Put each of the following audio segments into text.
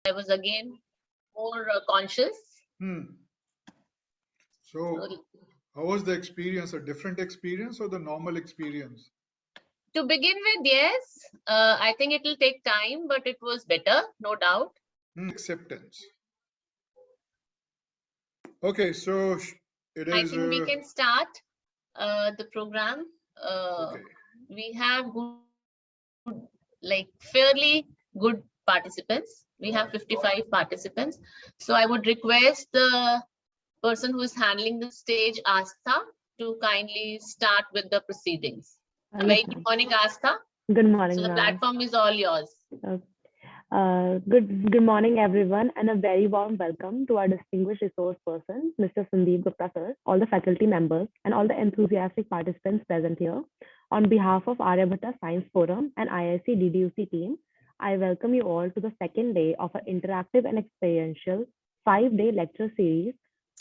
I was again more conscious. So how was the experience? A different experience or the normal experience? To begin with, yes, I think it will take time, but it was better, no doubt. Acceptance. Okay, so it is. I think we can start the program. Okay. We have good, like fairly good participants. We have 55 participants. So I would request the person who is handling the stage, Astha, to kindly start with the proceedings. Very good morning, Astha. Good morning, So the ma'am. platform is all yours. Good morning, everyone, and a very warm welcome to our distinguished resource person, Mr. Sandeep Gupta sir, all the faculty members, and all the enthusiastic participants present here. On behalf of Aryabhatta Science Forum and IIC DDUC team, I welcome you all to the second day of our interactive and experiential 5-day lecture series,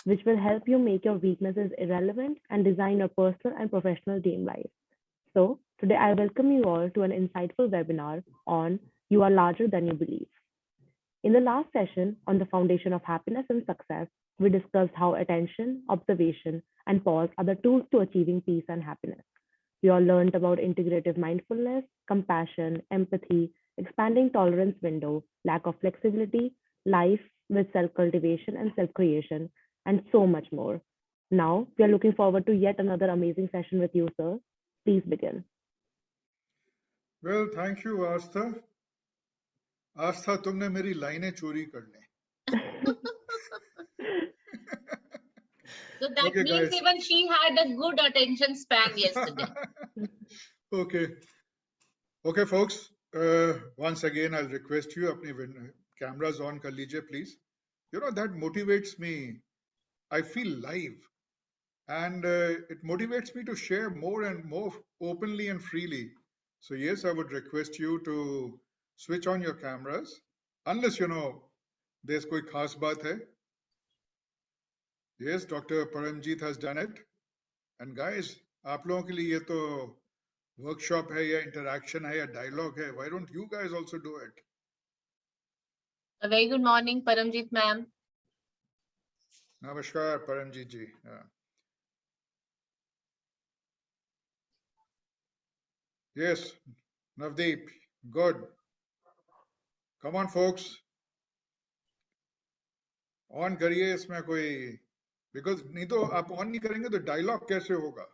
which will help you make your weaknesses irrelevant and design your personal and professional dream life. So, today I welcome you all to an insightful webinar on You Are Larger Than You Believe. In the last session on the foundation of happiness and success, we discussed how attention, observation, and pause are the tools to achieving peace and happiness. We all learned about integrative mindfulness, compassion, empathy, expanding tolerance window, lack of flexibility, life with self-cultivation and self-creation, and so much more. Now, we are looking forward to yet another amazing session with you, sir. Please begin. Well, thank you, Astha. आस्था तुमने मेरी लाइनें चोरी कर ली. So that Okay, means guys. even she had a good attention span yesterday. Okay. Okay, folks. Once again, I'll request you, अपनी cameras on कर लीजिए, please. You know, that motivates me. I feel live. And it motivates me to share more and more openly and freely. So yes, I would request you to switch on your cameras, unless, you know, there's koi khas baat hai. Yes, Dr. Paramjeet has done it. And guys, आप लोगों के लिए ये तो workshop है या interaction है या dialogue है. Why don't you guys also do it? A very good morning, Paramjeet ma'am. Namaskar, Paramjeet ji. Yes, Navdeep, good. Come on, folks. On करिए इसमें कोई, बिकॉज नहीं तो आप ऑन नहीं करेंगे तो डायलॉग कैसे होगा.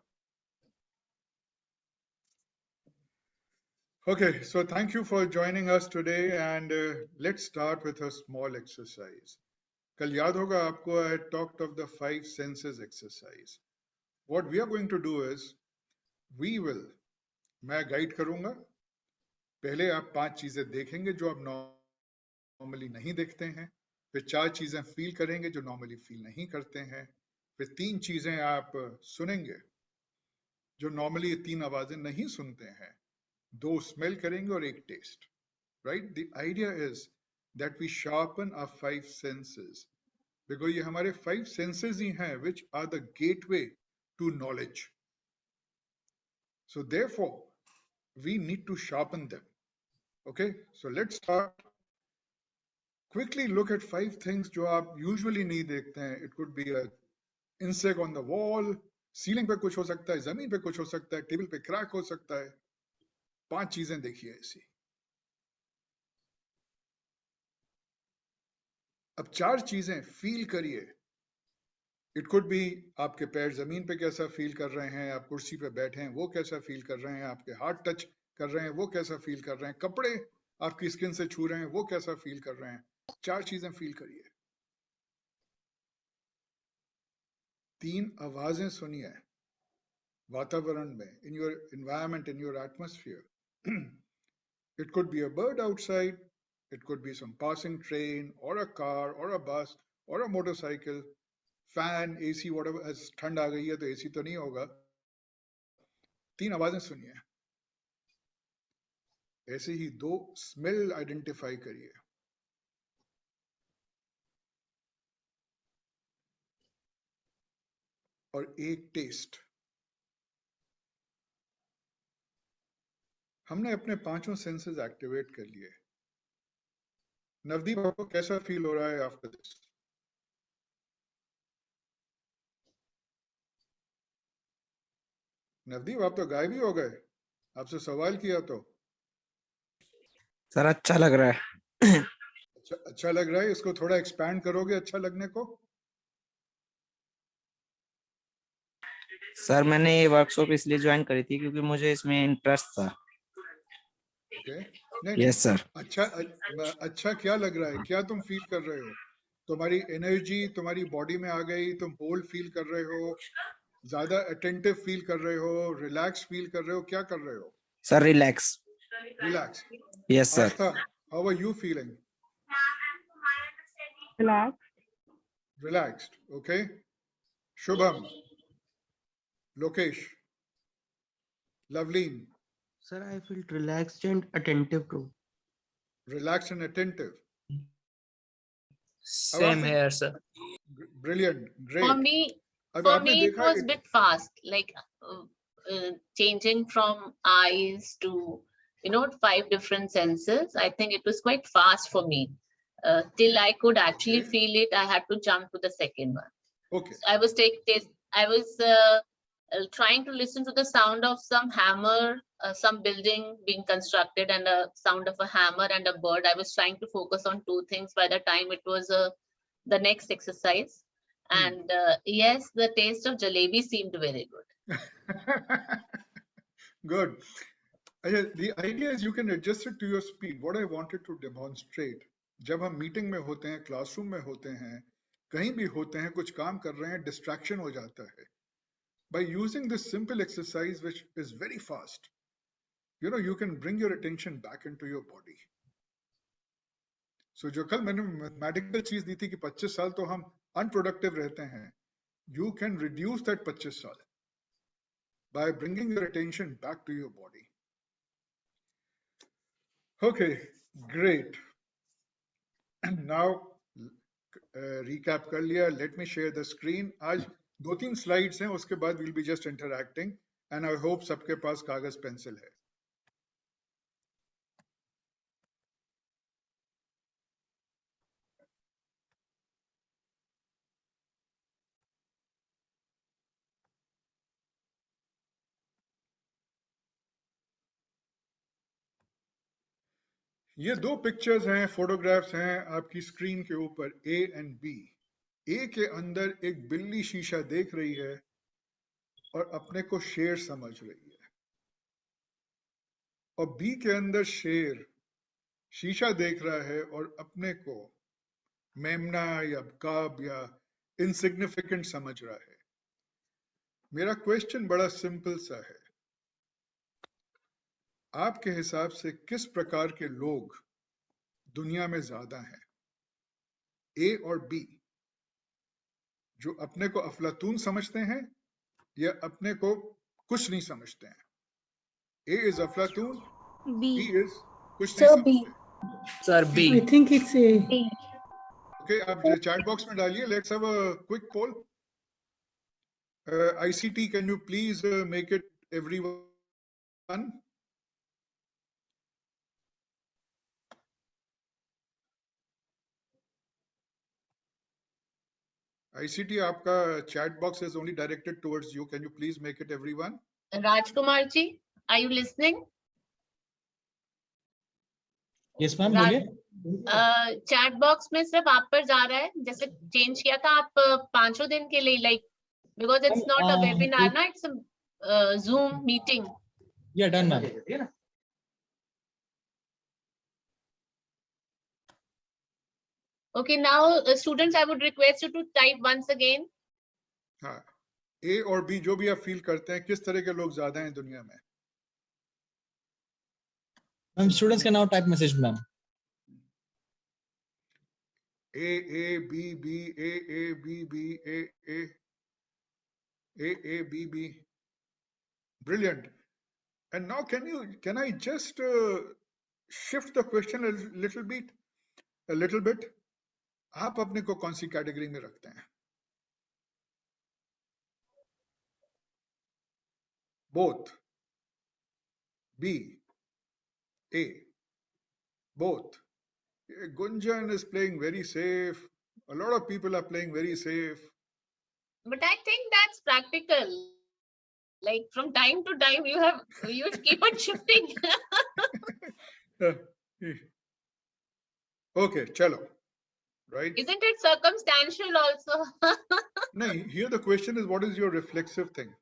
Okay, so thank you for joining us today, and let's start with a small exercise. कल याद होगा आपको, I talked of the 5 senses exercise. What we are going to do is, we will, मैं guide करूंगा, पहले आप 5 चीजें देखेंगे जो आप नॉर्मली नहीं देखते हैं, फिर 4 चीजें फील करेंगे जो नॉर्मली फील नहीं करते हैं, फिर 3 चीजें आप सुनेंगे जो नॉर्मली ये 3 आवाजें नहीं सुनते हैं, 2 स्मेल करेंगे और 1 test. Right? The idea is that we sharpen our 5 senses, because ये हमारे 5 सेंसेस ही हैं which are the gateway to knowledge. So therefore we need to sharpen them. Okay, so let's start. Quickly look at 5 things जो आप usually नहीं देखते हैं. It could be a insect on the wall, ceiling पे कुछ हो सकता है, जमीन पे कुछ हो सकता है, टेबल पे क्रैक हो सकता है. 5 चीजें देखिए ऐसी. अब 4 चीजें फील करिए. इट कुड बी आपके पैर जमीन पे कैसा फील कर रहे हैं, आप कुर्सी पे बैठे हैं वो कैसा फील कर रहे हैं, आपके हाथ टच कर रहे हैं वो कैसा फील कर रहे हैं, कपड़े आपकी स्किन से छू रहे हैं वो कैसा फील कर रहे हैं. 4 चीजें फील करिए. 3 आवाजें सुनिए वातावरण में, in your environment, in your atmosphere. It could be a bird outside, it could be some passing train or a car or a bus or a motorcycle, fan, AC, whatever. as ठंड आ गई है तो AC तो नहीं होगा. 3 आवाजें सुनिए. ऐसे ही 2 स्मेल आइडेंटिफाई करिए. और 1 टेस्ट. हमने अपने 5 सेंसेस एक्टिवेट कर लिए. नवदीप, आपको कैसा फील हो रहा है आफ्टर दिस? नवदीप, आप तो गायब ही हो गए, आपसे सवाल किया तो। सर अच्छा लग रहा है। अच्छा लग रहा है, इसको थोड़ा एक्सपैंड करोगे अच्छा लगने को? सर मैंने ये वर्कशॉप इसलिए ज्वाइन करी थी क्योंकि मुझे इसमें इंटरेस्ट था। ओके, नहीं यस सर। अच्छा क्या लग रहा है, क्या तुम फील कर रहे हो? तुम्हारी एनर्जी तुम्हारी बॉडी में आ गई, तुम बोल्ड फील कर रहे हो, ज्यादा अटेंटिव फील कर रहे हो, रिलैक्स फील कर रहे हो, क्या कर रहे हो? Sir relax. Relax. Yes sir. Aastha, how are you feeling? Relax. Relaxed, okay. Shubham, Lokesh, Loveleen, Sir, I felt relaxed and attentive too. Relax and attentive. Same here, sir. Brilliant, For great. me, अब for आपने me, it देखा was a bit fast, like changing from eyes to, 5 different senses. I think it was quite fast for me. Till I could actually Okay. feel it, I had to jump to the second one. Okay, I was trying to listen to the sound of some hammer, some building being constructed, and a sound of a hammer and a bird. I was trying to focus on 2 things by the time it was the next exercise. And yes, the taste of jalebi seemed very good. good. The idea is you can adjust it to your speed. What I wanted to demonstrate, जब हम meeting में होते हैं, classroom में होते हैं, कहीं भी होते हैं, कुछ काम कर रहे हैं, डिस्ट्रैक्शन हो जाता है. By using this simple exercise, which is very fast, you can bring your attention back into your body. So जो कल मैंने मैथमेटिकल चीज दी थी कि 25 साल तो हम अनप्रोडक्टिव रहते हैं, you can reduce that 25 साल by bringing your attention back to your body. Okay, great. And now recap कर लिया. Let me share the screen. आज 2-3 slides हैं, उसके बाद we'll be just interacting, and I hope सबके पास कागज पेंसिल है. ये 2 पिक्चर्स हैं, फोटोग्राफ्स हैं आपकी स्क्रीन के ऊपर, ए एंड बी. ए के अंदर एक बिल्ली शीशा देख रही है और अपने को शेर समझ रही है, और बी के अंदर शेर शीशा देख रहा है और अपने को मेमना या काब या इनसिग्निफिकेंट समझ रहा है. मेरा क्वेश्चन बड़ा सिंपल सा है, आपके हिसाब से किस प्रकार के लोग दुनिया में ज्यादा हैं, ए और बी? जो अपने को अफलातून समझते हैं या अपने को कुछ नहीं समझते हैं? ए इज अफलातून, बी इज कुछ नहीं Sir, B. समझते. Sir, I B. think it's A. Okay, आप चैट बॉक्स में डालिए. Let's have a quick poll. ICT, can you please make it everyone? ICT, आपका chat box is only directed towards you. Can you please make it everyone? Rajkumar ji, are you listening? Yes ma'am, Raj- बोलिए. Chat box में सिर्फ आप पर जा रहा है, जैसे चेंज किया था आप 5 दिन के लिए, like because it's not a webinar ना, इट्स जूम मीटिंग. या done ma'am. Okay, now students, I would request you to type once again. हाँ, A और B जो भी आप फील करते हैं, किस तरह के लोग ज्यादा हैं दुनिया में? Ma'am students can now type message ma'am. A, B, B, A, B, B, A, B, B. Brilliant. And now can I just shift the question a little bit? आप अपने को कौन सी कैटेगरी में रखते हैं? Both. B, A, both. Gunjan is playing very safe. A lot of people are playing very safe. But I think that's practical. Like from time to time, you keep on shifting. Okay, chalo. Right? Isn't it circumstantial also? No, here the question is, what is your reflexive thing?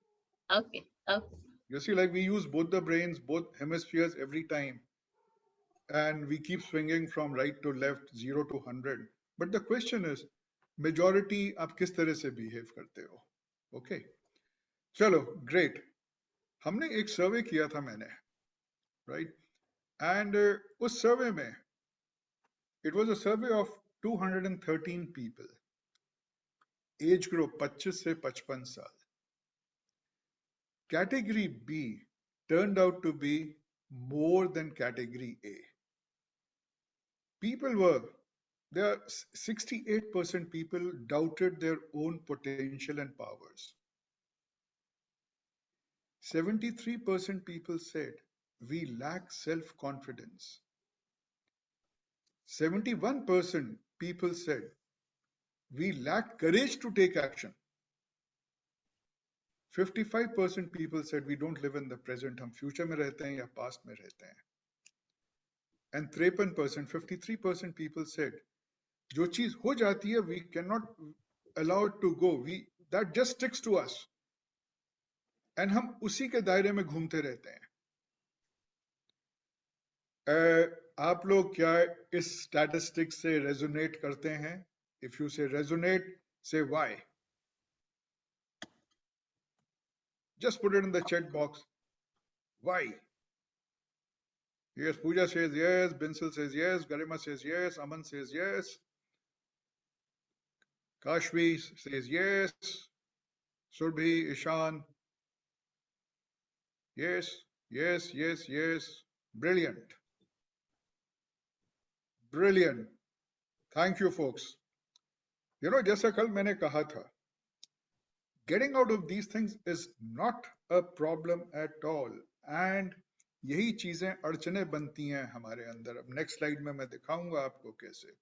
Okay. Okay. You see, like we use both the brains, both hemispheres every time, and we keep swinging from right to left, 0 to 100. But the question is, majority आप किस तरह से behave करते हो? Okay. चलो, great. हमने एक सर्वे किया था मैंने, right? And उस सर्वे में, it was a survey of 213 people, age group 25 से 55 साल. Category B turned out to be more than category A. There are 68% people doubted their own potential and powers. 73% people said we lack self-confidence. 71% people said we lack courage to take action. 55% people said we don't live in the present, हम future में रहते हैं या past में रहते हैं. And 53%, 53% people said जो चीज हो जाती है we cannot allow it to go. That just sticks to us. And हम उसी के दायरे में घूमते रहते हैं. आप लोग क्या इस स्टैटिस्टिक्स से रेजोनेट करते हैं? If you say resonate, say why. Just put it in the chat box. Why? Yes, Pooja says yes, Binsal says yes, Garima says yes, Aman says yes, Kashvi says yes, Surbhi, Ishan, yes, yes, yes, yes. Brilliant. Brilliant. Thank you, folks. You know, जैसा कल मैंने कहा था, getting out of these things is not a problem at all. And यही चीजें अड़चने बनती हैं हमारे अंदर. अब नेक्स्ट स्लाइड में मैं दिखाऊंगा आपको कैसे.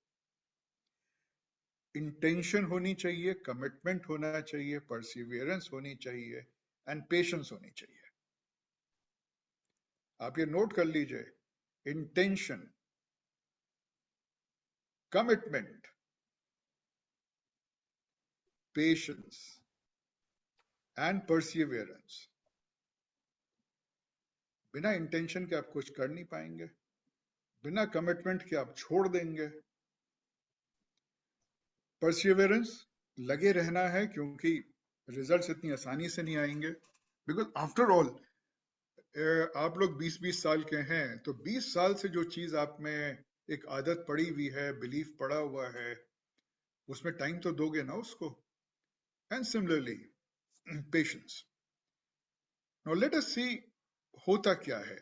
इंटेंशन होनी चाहिए, कमिटमेंट होना चाहिए, परसिवियरेंस होनी चाहिए एंड पेशेंस होनी चाहिए. आप ये नोट कर लीजिए. Intention, commitment, patience and Perseverance. बिना इंटेंशन के आप कुछ कर नहीं पाएंगे, बिना कमिटमेंट के आप छोड़ देंगे. परसिवियरेंस, लगे रहना है क्योंकि रिजल्ट्स इतनी आसानी से नहीं आएंगे. बिकॉज आफ्टर ऑल आप लोग 20-20 साल के हैं, तो 20 साल से जो चीज आप में एक आदत पड़ी हुई है, बिलीफ पड़ा हुआ है, उसमें टाइम तो दोगे ना उसको. And similarly patience. Now let us see होता क्या है.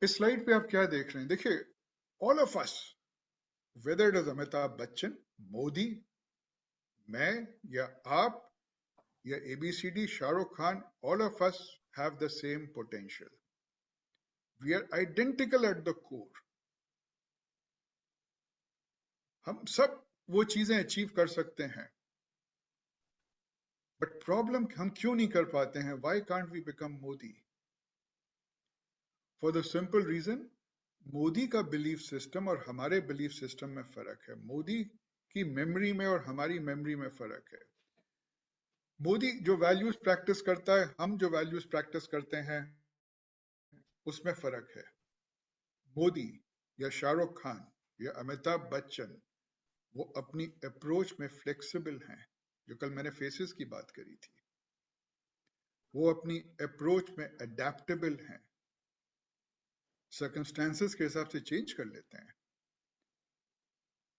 इस स्लाइड पे आप क्या देख रहे हैं? देखिए, all of us, whether it is Amitabh Bachchan, Modi, मैं या आप या ABCD, Shahrukh Khan, all of us have the same potential. We are identical at the core. हम सब वो चीजें अचीव कर सकते हैं. But problem हम क्यों नहीं कर पाते हैं? Why can't we become Modi? For the simple reason, Modi का बिलीफ सिस्टम और हमारे बिलीफ सिस्टम में फर्क है. मोदी की मेमोरी में और हमारी मेमोरी में फर्क है. मोदी जो वैल्यूज प्रैक्टिस करता है, हम जो वैल्यूज प्रैक्टिस करते हैं, उसमें फर्क है. मोदी या शाहरुख खान या अमिताभ बच्चन, वो अपनी अप्रोच में फ्लेक्सिबल हैं. जो कल मैंने फेसेस की बात करी थी, वो अपनी अप्रोच में अडेप्टेबल हैं, सर्कमस्टेंसेस के हिसाब से चेंज कर लेते हैं.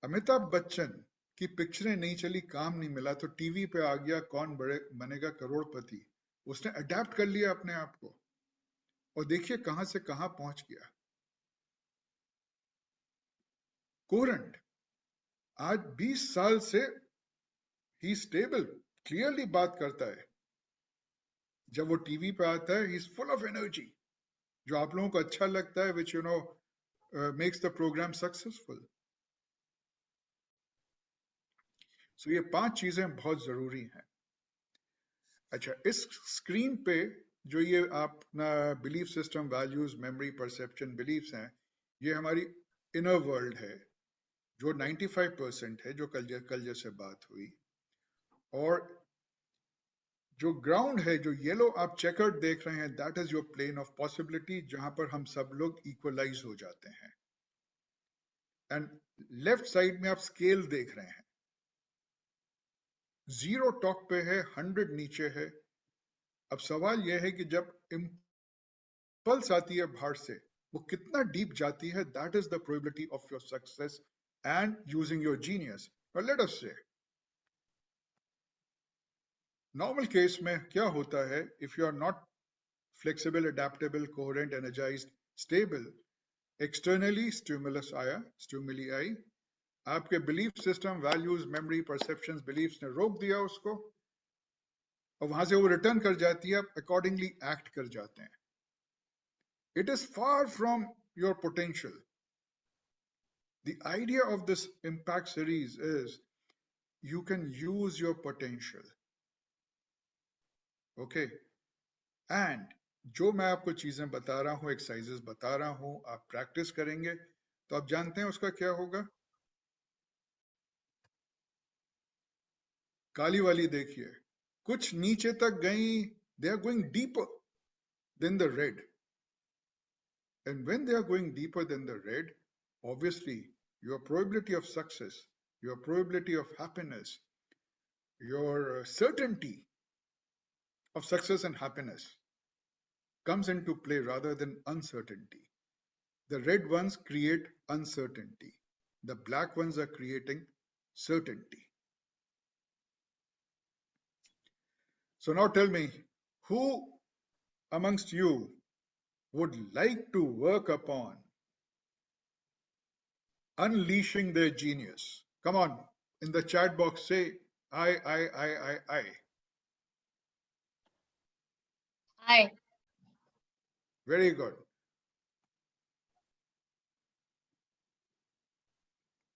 अमिताभ बच्चन की पिक्चरें नहीं चली, काम नहीं मिला, तो टीवी पे आ गया कौन बनेगा करोड़पति. उसने अडेप्ट कर लिया अपने आप को, और देखिए कहां से कहां पहुंच गया. कोरंट आज 20 साल से ही स्टेबल, क्लियरली बात करता है. जब वो टीवी पे आता है, he is full of energy. जो आप लोगों को अच्छा लगता है, which makes the program successful. So ये 5 चीजें बहुत जरूरी हैं. अच्छा, इस स्क्रीन पे जो ये अपना belief system, values, memory, perception, beliefs हैं, ये हमारी इनर वर्ल्ड है, जो 95% है, जो कल जैसे बात हुई. और जो ग्राउंड है, जो येलो आप चेकर्ड देख रहे हैं, that is your plane of possibility, जहां पर हम सब लोग इक्वलाइज हो जाते हैं. एंड लेफ्ट साइड में आप स्केल देख रहे हैं, 0 टॉप पे है, 100 नीचे है. अब सवाल यह है कि जब इम्पल्स आती है बाहर से, वो कितना डीप जाती है. That is the probability of your success and using your genius. और लेट अस से नॉर्मल केस में क्या होता है, if you are not flexible, adaptable, coherent, energized, stable, externally stimuli आई, आपके belief system, values, memory, perceptions, beliefs ने रोक दिया उसको, और वहां से वो रिटर्न कर जाती है, आप accordingly act कर जाते हैं. It is far from your potential. The idea of this impact series is you can use your potential. Okay? And जो मैं आपको चीजें बता रहा हूं, एक्सरसाइजेस बता रहा हूं, आप प्रैक्टिस करेंगे तो आप जानते हैं उसका क्या होगा. काली वाली देखिए, कुछ नीचे तक गई, they are going deeper than the red. And when they are going deeper than the red, obviously your probability of success, your probability of happiness, your certainty of success and happiness comes into play rather than uncertainty. The red ones create uncertainty. The black ones are creating certainty. So now tell me, who amongst you would like to work upon unleashing their genius? Come on, in the chat box, say, I. Hi. Very good.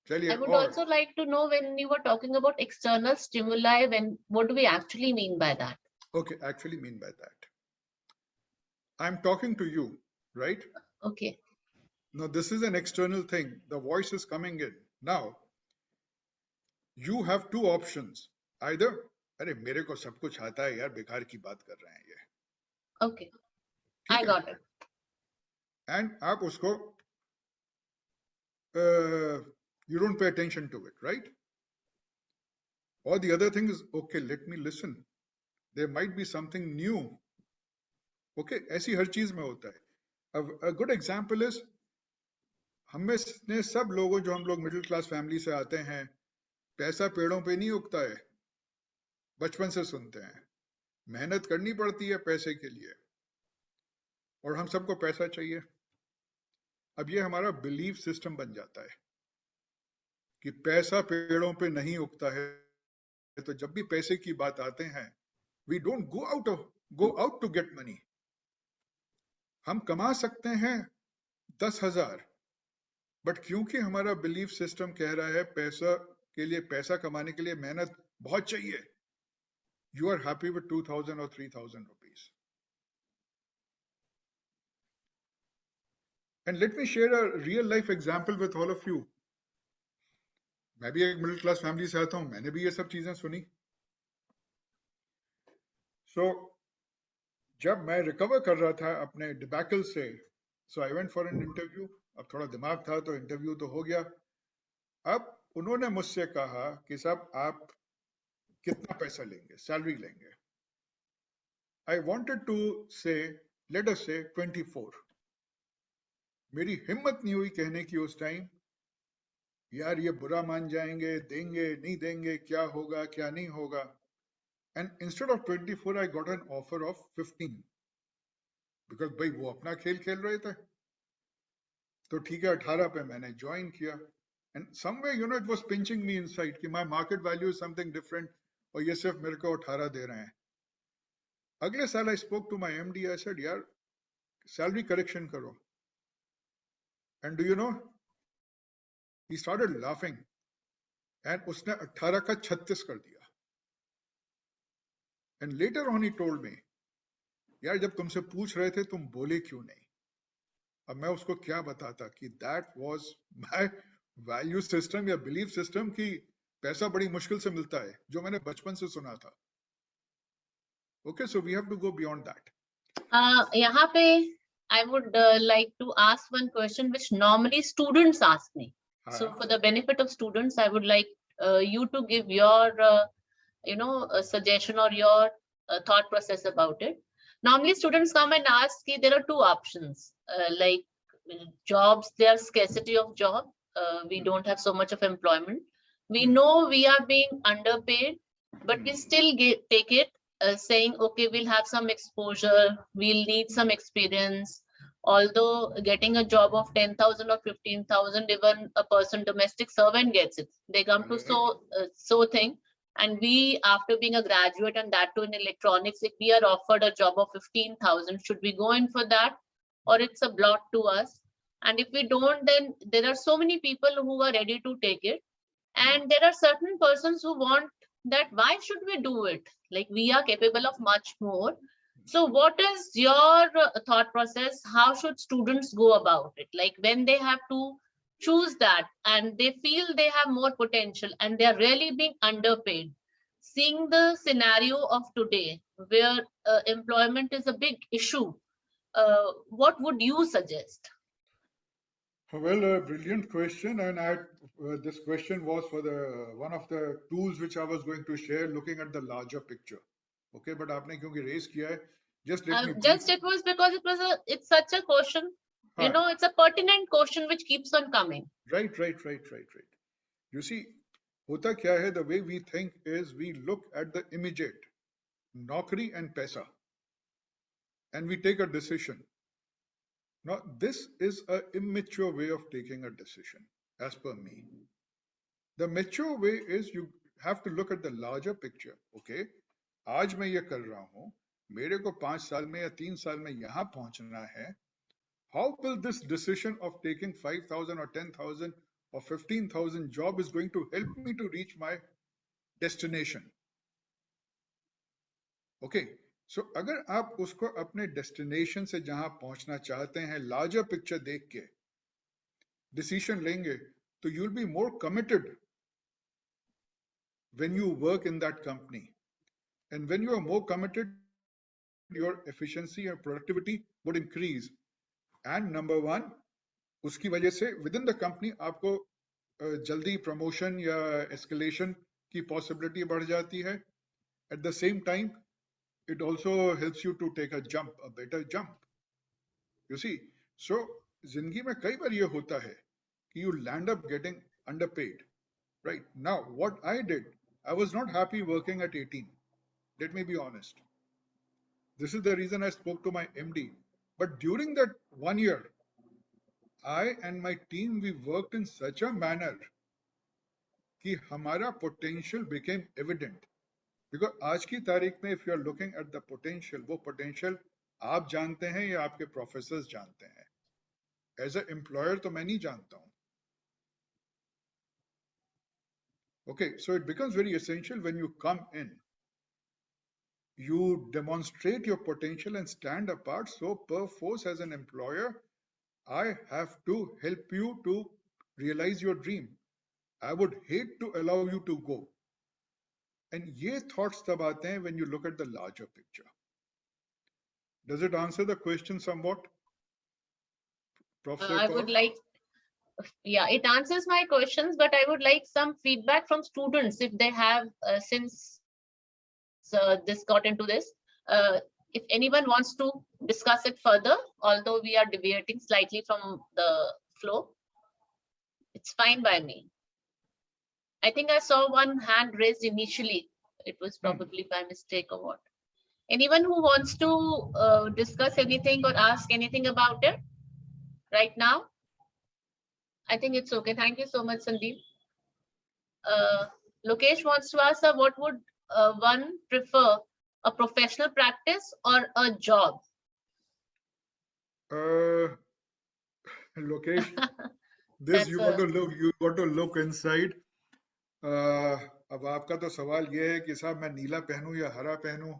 चलिए, I would और also like to know, when you were talking about external stimuli, what do we actually mean by that? okay, actually mean by that. I'm talking to you, right? Okay. Now this is an external thing. The voice is coming in. Now, you have 2 options. Either, अरे मेरे को सब कुछ आता है यार, बेकार की बात कर रहे हैं ये. Okay. I got it. And आप उसको you don't pay attention to it, right? Or the other thing is, okay, let me listen. There might be something new. Okay, ऐसी हर चीज में होता है. A good example is, हम में ने सब लोगों, जो हम लोग मिडिल क्लास फैमिली से आते हैं, पैसा पेड़ों पे नहीं उगता है. बचपन से सुनते हैं, मेहनत करनी पड़ती है पैसे के लिए, और हम सबको पैसा चाहिए. अब ये हमारा बिलीफ सिस्टम बन जाता है कि पैसा पेड़ों पे नहीं उगता है. तो जब भी पैसे की बात आते हैं, we don't go out to get money. हम कमा सकते हैं 10,000, बट क्योंकि हमारा बिलीफ सिस्टम कह रहा है पैसा के लिए, पैसा कमाने के लिए मेहनत बहुत चाहिए, you are happy with 2,000 or 3,000 rupees. And let me share a real life example with all of you. मैं भी एक मिडिल क्लास फैमिली से आता हूं, मैंने भी ये सब चीजें सुनी. So जब मैं रिकवर कर रहा था अपने डिबैकल से, so I went for an interview. अब थोड़ा दिमाग था तो इंटरव्यू तो हो गया. अब उन्होंने मुझसे कहा कि साहब आप कितना पैसा लेंगे, सैलरी लेंगे. I wanted to say, let us say 24. मेरी हिम्मत नहीं हुई कहने की उस टाइम, यार ये बुरा मान जाएंगे, देंगे नहीं देंगे, क्या होगा क्या नहीं होगा. And instead of 24, I got an offer of 15. Because भाई वो अपना खेल खेल रहे थे, तो ठीक है 18 पे मैंने ज्वाइन किया. And somewhere, it was pinching me inside कि my market value is something different, और ये सिर्फ मेरे को 18 दे रहे हैं. अगले साल I spoke to my MD. I said, यार सैलरी करेक्शन करो. And do you know, he started laughing and उसने 18 का 36 कर दिया. And later on he told me, यार जब तुमसे पूछ रहे थे तुम बोले क्यों नहीं. अब मैं उसको क्या बताता कि that was my value system या belief system कि पैसा बड़ी मुश्किल से मिलता है, जो मैंने बचपन से सुना था. Okay, so we have to go beyond that. यहाँ पे I would like to ask one question which normally students ask me. So हाँ. for the benefit of students, I would like you to give your, suggestion or your thought process about it. Normally students come and ask, there are two options, like jobs, there's scarcity of job. We don't have so much of employment. We know we are being underpaid, but we still take it, saying, okay, we'll have some exposure, we'll need some experience. Although getting a job of 10,000 or 15,000, even a person, domestic servant gets it. They come to so thing. And we, after being a graduate and that too in electronics, if we are offered a job of 15,000, should we go in for that? Or it's a blot to us? And if we don't, then there are so many people who are ready to take it. And there are certain persons who want that, why should we do it? Like, we are capable of much more. So what is your thought process? How should students go about it? Like, when they have to choose that and they feel they have more potential and they are really being underpaid, seeing the scenario of today where employment is a big issue, what would you suggest? Well, a brilliant question, and this question was for the one of the tools which I was going to share, looking at the larger picture. Okay, but आपने क्योंकि raise किया है, just let me Just it was because it's such a question, you know, it's a pertinent question which keeps on coming. Right. You see, होता क्या है, the way we think is we look at the immediate, नौकरी and पैसा, and we take a decision. Now, this is an immature way of taking a decision, as per me. The mature way is you have to look at the larger picture. Okay, आज मैं ये कर रहा हूँ, मेरे को 5 साल में या 3 साल में यहाँ पहुँचना है. How will this decision of taking 5,000 or 10,000 or 15,000 job is going to help me to reach my destination? Okay. So अगर आप उसको अपने डेस्टिनेशन से जहां पहुंचना चाहते हैं लार्जर पिक्चर देख के डिसीजन लेंगे तो you will be more committed when you work in that company, and when you are more committed, your efficiency and productivity would increase. And number one, उसकी वजह से within the company आपको जल्दी promotion या escalation की possibility बढ़ जाती है. At the same time, it also helps you to take a jump, a better jump. You see, so जिंदगी में कई बार ये होता है कि you land up getting underpaid. Right now, what I did, I was not happy working at 18. Let me be honest. This is the reason I spoke to my MD. But during that 1 year, I and my team, we worked in such a manner कि हमारा potential became evident. Because आज की तारीख में if you are looking at the potential, वो potential आप जानते हैं या आपके professors जानते हैं. As an employer तो मैं नहीं जानता हूँ. Okay, so it becomes very essential when you come in, you demonstrate your potential and stand apart. So perforce as an employer, I have to help you to realize your dream. I would hate to allow you to go. And ये thoughts तब आते हैं when you look at the larger picture. Does it answer the question somewhat? Professor I would like, yeah, it answers my questions, but I would like some feedback from students if they have, since this got into this. If anyone wants to discuss it further, although we are deviating slightly from the flow, it's fine by me. I think I saw one hand raised initially. It was probably by mistake or what. Anyone who wants to discuss anything or ask anything about it right now? I think it's okay. Thank you so much, Sandeep. Lokesh wants to ask, what would one prefer, a professional practice or a job? Lokesh, this That's you got a- to look. You got to look inside. अब आपका तो सवाल ये है कि साहब मैं नीला पहनूं या हरा पहनूं.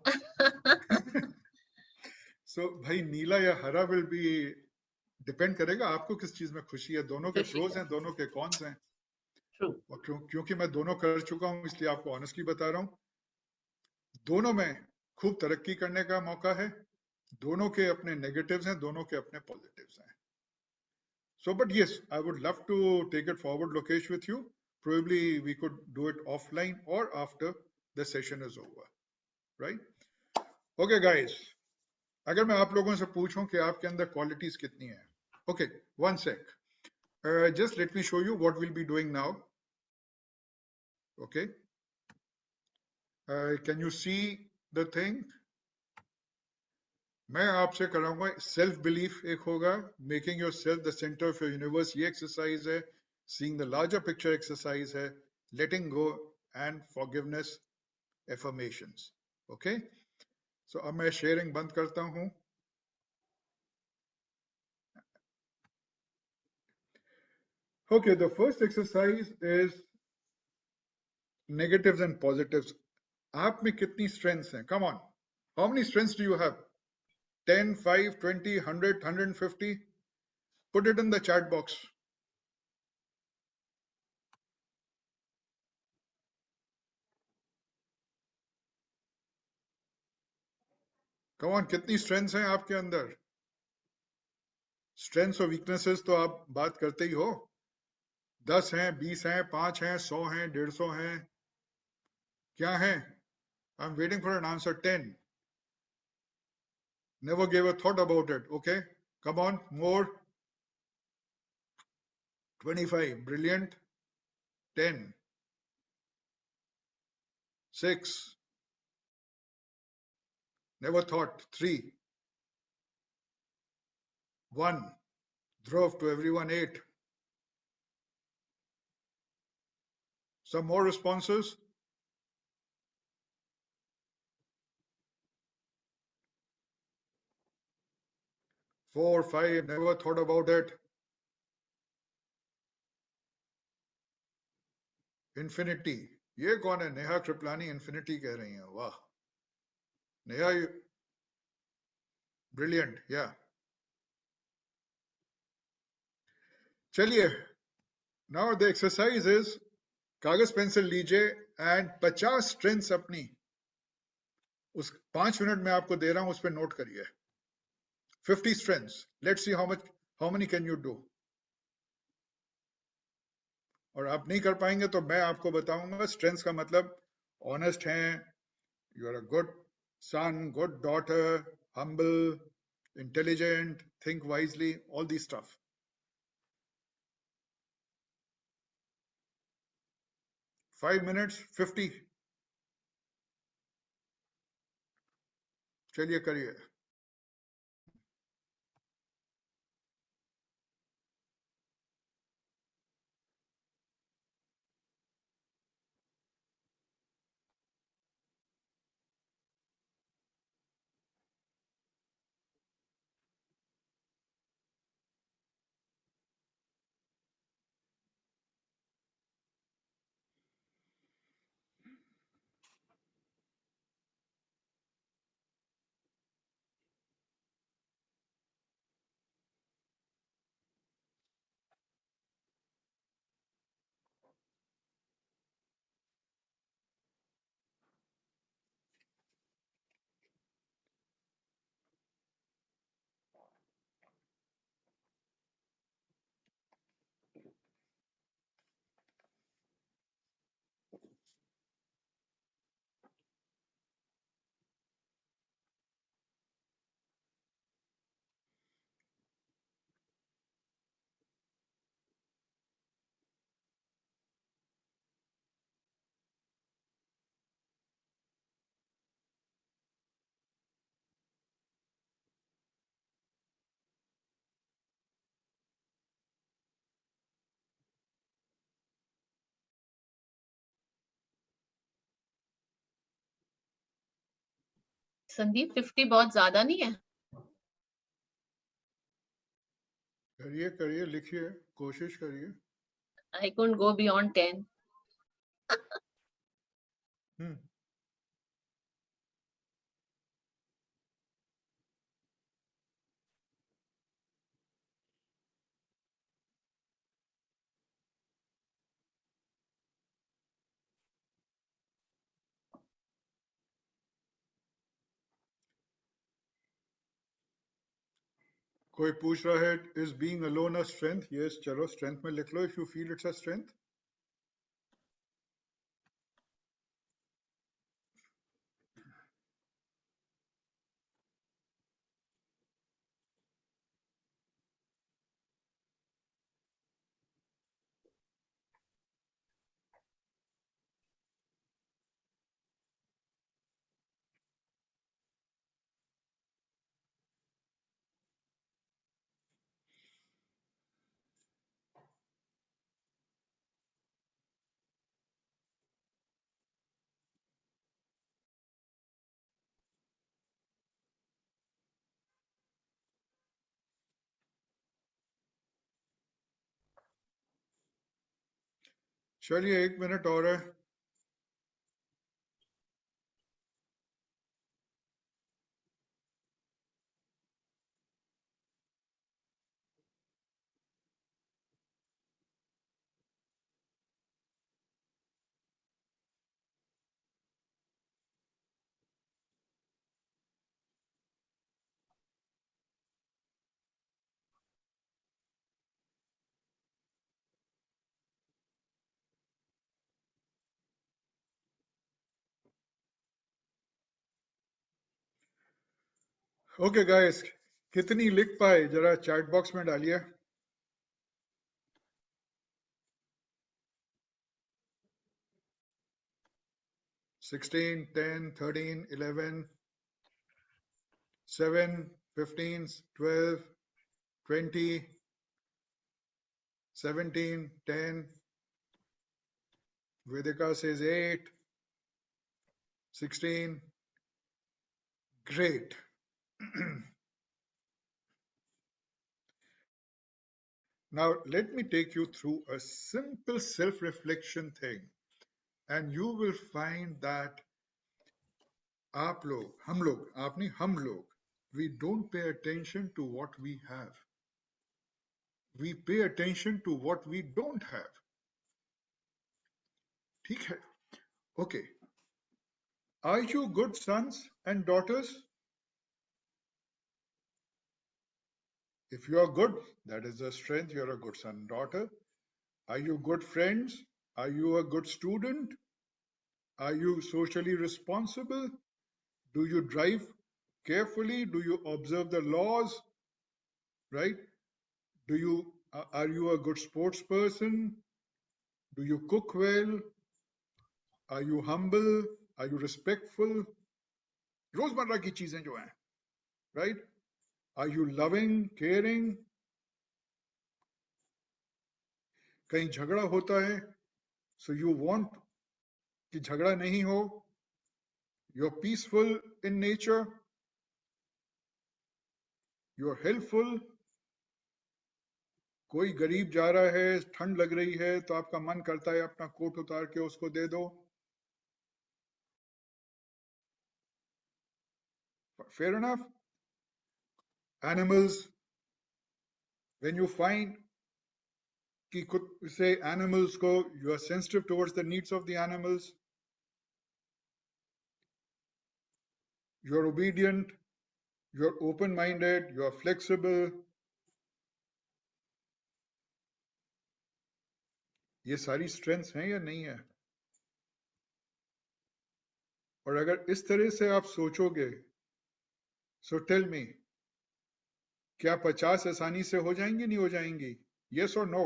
So भाई नीला या हरा will be डिपेंड करेगा आपको किस चीज में खुशी है. दोनों के खुशी प्रोज है. हैं, दोनों के कॉन्स हैं. True. और क्योंकि मैं दोनों कर चुका हूं इसलिए आपको ऑनेस्टली बता रहा हूं. दोनों में खूब तरक्की करने का मौका है. दोनों के अपने नेगेटिव्स हैं, दोनों के अपने पॉजिटिव्स हैं. So, but yes, I would love to take it forward, Lokesh, with you. Probably we could do it offline or after the session is over, right? Okay, guys. अगर मैं आप लोगों से पूछूं कि आपके अंदर क्वालिटीज कितनी हैं. Okay, one sec. Just let me show you what we'll be doing now. Okay. Can you see the thing? मैं आपसे कराऊंगा सेल्फ बिलीफ एक होगा, making yourself the centre of your universe ये एक्सरसाइज है, seeing the larger picture exercise है, letting go and forgiveness affirmations. Okay, so अब मैं शेयरिंग बंद करता हूं. Okay, the first exercise is negatives and positives. आप में कितनी स्ट्रेंथ्स हैं? Come on, how many strengths do you have? 10, 5, 20, 100, 150? Put it in the chat box. Come on, कितनी स्ट्रेंथ्स हैं आपके अंदर? स्ट्रेंथ्स और वीकनेसेस तो आप बात करते ही हो. 10 हैं, 20 हैं, 5 हैं, 100 हैं, 150 हैं, क्या हैं? I am waiting for an answer. 10. Never gave a thought about it. Okay, come on, more. 25, brilliant. 10, 6, never thought. 3, 1, drove to everyone. 8. Some more responses. 4, 5, never thought about it. Infinity. ये कौन है? नेहा कृपलानी infinity कह रही हैं. वाह Neha, brilliant. Yeah. चलिए, now the exercise is कागज pencil लीजिए एंड 50 स्ट्रेंथ्स अपनी उस 5 मिनट में आपको दे रहा हूं, उस पर नोट करिए. 50 strengths. Let's see how many can you do. और आप नहीं कर पाएंगे तो मैं आपको बताऊंगा. स्ट्रेंथ्स का मतलब ऑनेस्ट हैं, you are a good son, good daughter, humble, intelligent, think wisely, all the stuff. Five minutes 50. चलिए करिए. संदीप 50 बहुत ज्यादा नहीं है? करिए करिए, लिखिए, कोशिश करिए. I couldn't go beyond 10. Hmm. कोई पूछ रहा है, is being alone a strength? Yes, चलो strength में लिख लो if you feel it's a strength. चलिए 1 मिनट और है. Okay guys, कितनी लिख पाए जरा चैट बॉक्स में डालिए. Sixteen, 10, 13, 11, 7, 15, 12, 20, 17, 10. Vedika says 8, 16. Great. Now, let me take you through a simple self-reflection thing, and you will find that आप लोग, हम लोग, आप नहीं, हम लोग, we don't pay attention to what we have. We pay attention to what we don't have. ठीक है? Okay. Are you good sons and daughters? If you are good, that is a strength. You're a good son, daughter. Are you good friends? Are you a good student? Are you socially responsible? Do you drive carefully? Do you observe the laws? Right? Are you a good sports person? Do you cook well? Are you humble? Are you respectful? रोजमर्रा की चीजें जो हैं, right? Are you loving, caring? कहीं झगड़ा होता है, so you want कि झगड़ा नहीं हो. You're peaceful in nature. You're helpful. कोई गरीब जा रहा है, ठंड लग रही है, तो आपका मन करता है अपना कोट उतार के उसको दे दो. Fair enough. Animals, when you find कि कुछ से animals को, you are sensitive towards the needs of the animals. You're obedient. You're open-minded. You're flexible. ये सारी strengths हैं या नहीं है? और अगर इस तरह से आप सोचोगे, so tell me, क्या 50 आसानी से हो जाएंगी, नहीं हो जाएंगी? Yes or no?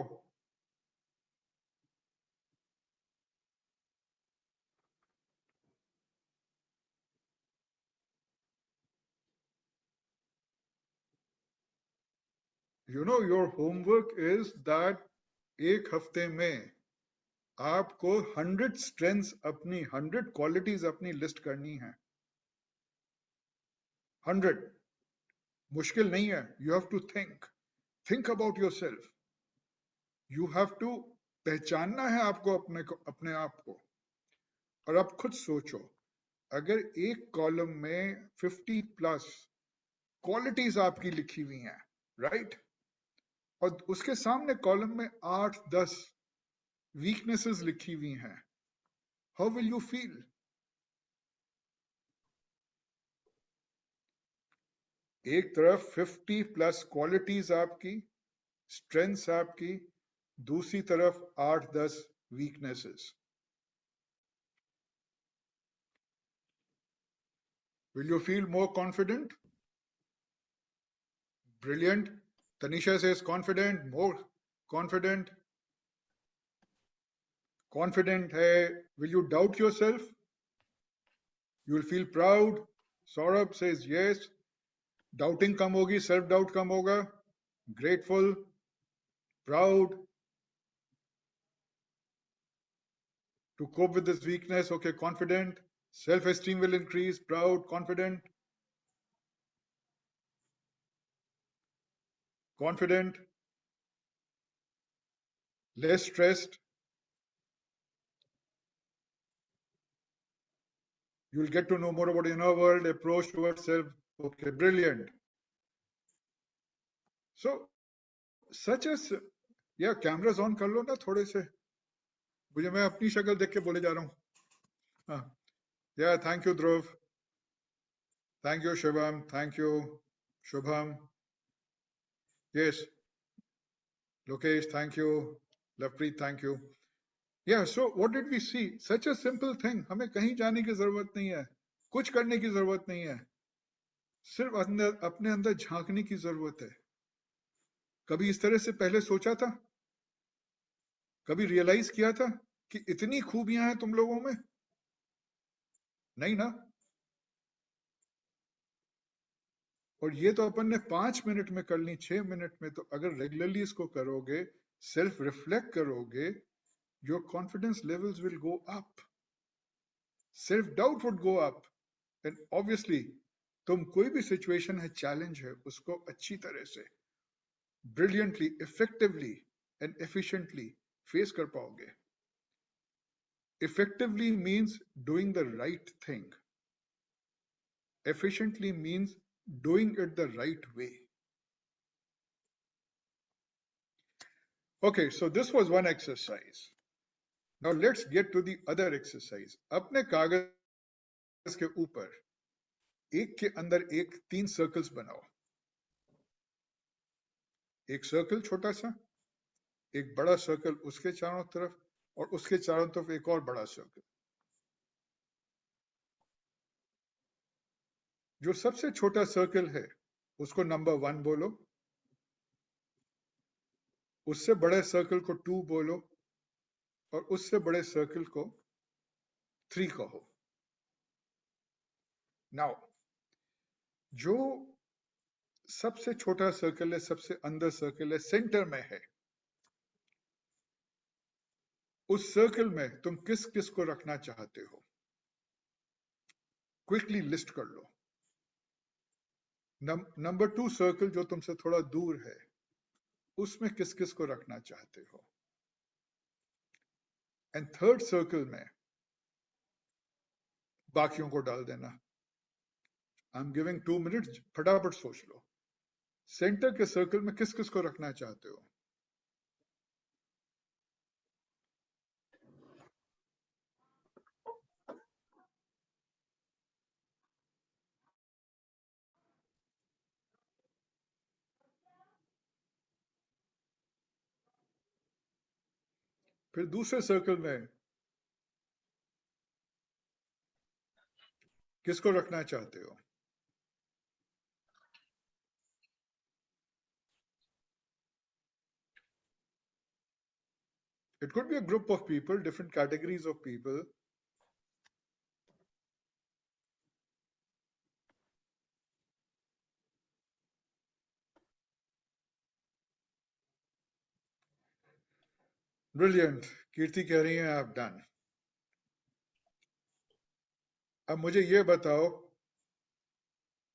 You know, your homework is that एक हफ्ते में आपको 100 strengths अपनी, 100 qualities अपनी लिस्ट करनी है. 100. मुश्किल नहीं है. You have to think. Think about yourself. You have to पहचानना है आपको, अपने आप को. और आप खुद सोचो, अगर एक कॉलम में 50 प्लस क्वालिटीज आपकी लिखी हुई हैं, राइट, और उसके सामने कॉलम में 8-10 वीकनेसेस लिखी हुई हैं, हाउ विल यू फील? एक तरफ 50 प्लस क्वालिटीज आपकी, स्ट्रेंथ्स आपकी, दूसरी तरफ 8-10 weaknesses. Will you feel more confident? Brilliant. Tanisha says confident, more confident. Confident hai. Will you doubt yourself? You will feel proud. Saurabh says yes. Doubting kam hogi, self-doubt kam hoga. Grateful, proud. To cope with this weakness, okay, confident. Self-esteem will increase, proud, confident. Confident. Less stressed. You'll get to know more about inner world, approach towards self. Okay, brilliant. So, such as, yeah, cameras on कर लो ना थोड़े से. मुझे, मैं अपनी शक्ल देख के बोले जा रहा हूँ. हाँ. Yeah, thank you, Dhruv. Thank you, Shivam. Thank you, Shubham. Yes. Lokesh, thank you. Lavpreet, thank you. Yeah, so what did we see? Such a simple thing. हमें कहीं जाने की जरूरत नहीं है, कुछ करने की जरूरत नहीं है, सिर्फ अपने अंदर झांकने की जरूरत है. कभी इस तरह से पहले सोचा था? कभी रियलाइज किया था कि इतनी खूबियां हैं तुम लोगों में? नहीं ना. और ये तो अपन ने 5 मिनट में कर ली, 6 मिनट में. तो अगर रेगुलरली इसको करोगे, सेल्फ रिफ्लेक्ट करोगे, your confidence levels will go up, self doubt would go up, and obviously तुम कोई भी सिचुएशन है, चैलेंज है, उसको अच्छी तरह से, brilliantly, effectively and efficiently face कर पाओगे. Effectively means doing the right thing. Efficiently means doing it the right way. Okay, so this was one exercise. Now let's get to the other exercise. अपने कागज के ऊपर एक के अंदर एक 3 सर्कल्स बनाओ. एक सर्कल छोटा सा, एक बड़ा सर्कल उसके चारों तरफ, और उसके चारों तरफ एक और बड़ा सर्कल. जो सबसे छोटा सर्कल है उसको नंबर 1 बोलो, उससे बड़े सर्कल को 2 बोलो, और उससे बड़े सर्कल को 3 कहो. नाउ जो सबसे छोटा सर्कल है, सबसे अंदर सर्कल है, सेंटर में है, उस सर्कल में तुम किस किस को रखना चाहते हो? क्विकली लिस्ट कर लो. नंबर 2 सर्कल जो तुमसे थोड़ा दूर है, उसमें किस किस को रखना चाहते हो? एंड थर्ड सर्कल में बाकियों को डाल देना. आई एम गिविंग 2 मिनट्स, फटाफट सोच लो. सेंटर के सर्कल में किस किस को रखना चाहते हो? फिर दूसरे सर्कल में किसको रखना चाहते हो? It could be a group of people, different categories of people. Brilliant. कीर्ति कह रही हैं आप डन. अब मुझे ये बताओ,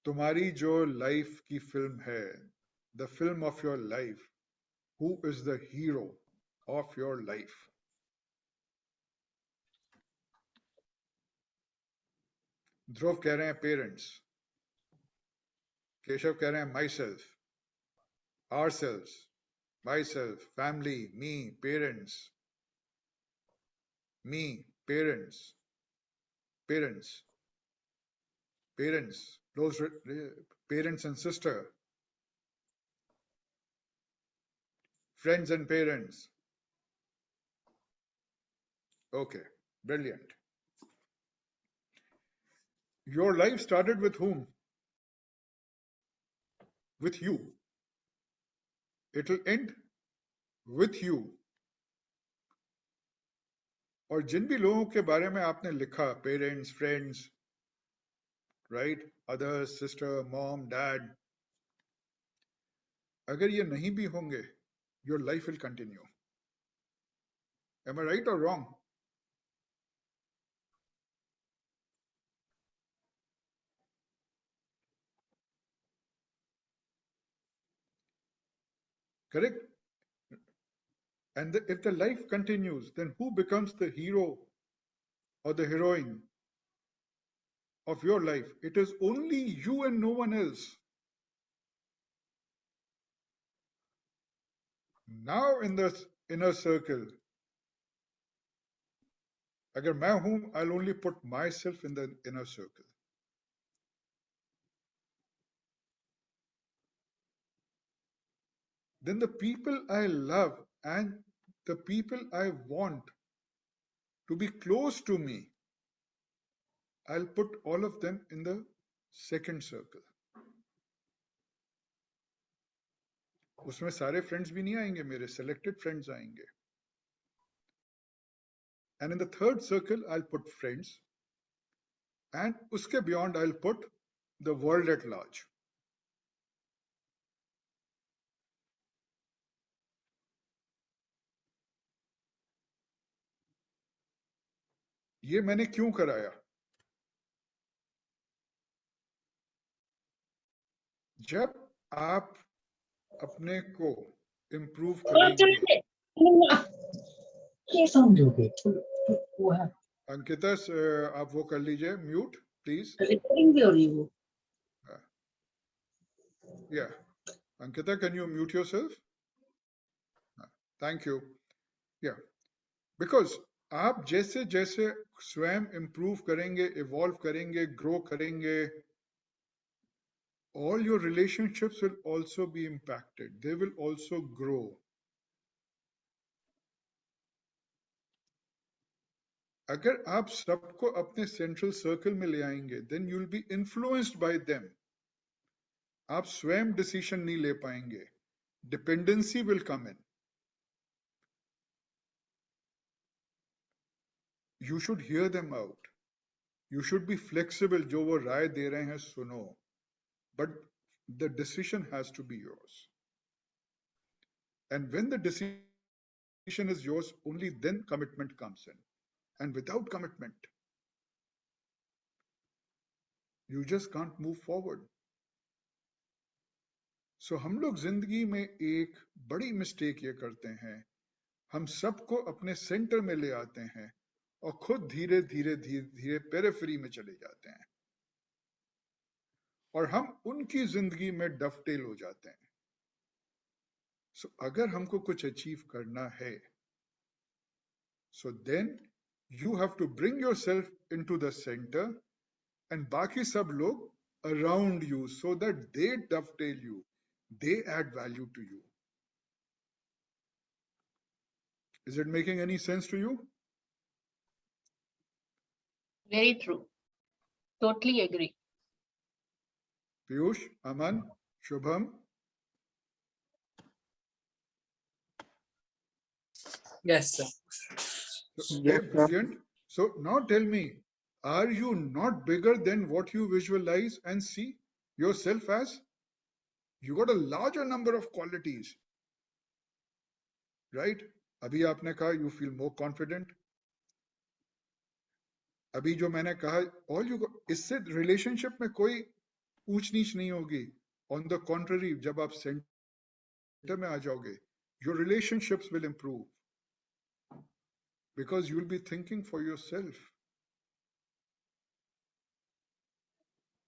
तुम्हारी जो लाइफ की फिल्म है, the film of your life, who is the hero of your life? ध्रुव कह रहे हैं पेरेंट्स, केशव कह रहे हैं myself, ourself, myself, family, me, parents, me, parents, parents, parents, close parents and sister, friends and parents. Okay, brilliant. Your life started with whom? With you. It will end with you. और जिन भी लोगों के बारे में आपने लिखा, parents, friends, right, others, sister, mom, dad, अगर ये नहीं भी होंगे, your life will continue. Am I right or wrong? Correct? And if the life continues, then who becomes the hero or the heroine of your life? It is only you and no one else. Now in the inner circle, agar main hoon, I'll only put myself in the inner circle. Then the people I love and the people I want to be close to me, I'll put all of them in the second circle. उसमें सारे friends भी नहीं आएंगे, मेरे selected friends आएंगे. And in the third circle, I'll put friends. And uske beyond, I'll put the world at large. ये मैंने क्यों कराया? जब आप अपने को improve करेंगे, अंकिता आप वो कर लीजिए mute please. Yeah, Ankita, can you mute yourself? Thank you. Yeah, because आप जैसे जैसे स्वयं improve करेंगे, evolve करेंगे, grow करेंगे, all your relationships will also be impacted. They will also grow. अगर आप सबको अपने central circle में ले आएंगे, then you'll be influenced by them. आप स्वयं decision नहीं ले पाएंगे. Dependency will come in. You should hear them out. You should be flexible. जो वो राय दे रहे हैं सुनो. But the decision has to be yours. And when the decision is yours, only then commitment comes in. And without commitment, you just can't move forward. So हम लोग जिंदगी में एक बड़ी मिस्टेक ये करते हैं, हम सबको अपने सेंटर में ले आते हैं और खुद धीरे धीरे धीरे धीरे पेरिफेरी में चले जाते हैं और हम उनकी जिंदगी में डफटेल हो जाते हैं. So अगर हमको कुछ अचीव करना है, so then you have to bring yourself into the center and बाकी सब लोग around you so that they dovetail you, they add value to you. Is it making any sense to you? Very true. Totally agree. Piyush, Aman, Shubham? Yes, sir. So, okay, brilliant. So now tell me, are you not bigger than what you visualize and see yourself as? You got a larger number of qualities, right? अभी आपने कहा you feel more confident. अभी जो मैंने कहा all you इससे relationship में कोई ऊंच नीच नहीं होगी. On the contrary, जब आप सेंटर में आ जाओगे, your relationships will improve because you will be thinking for yourself.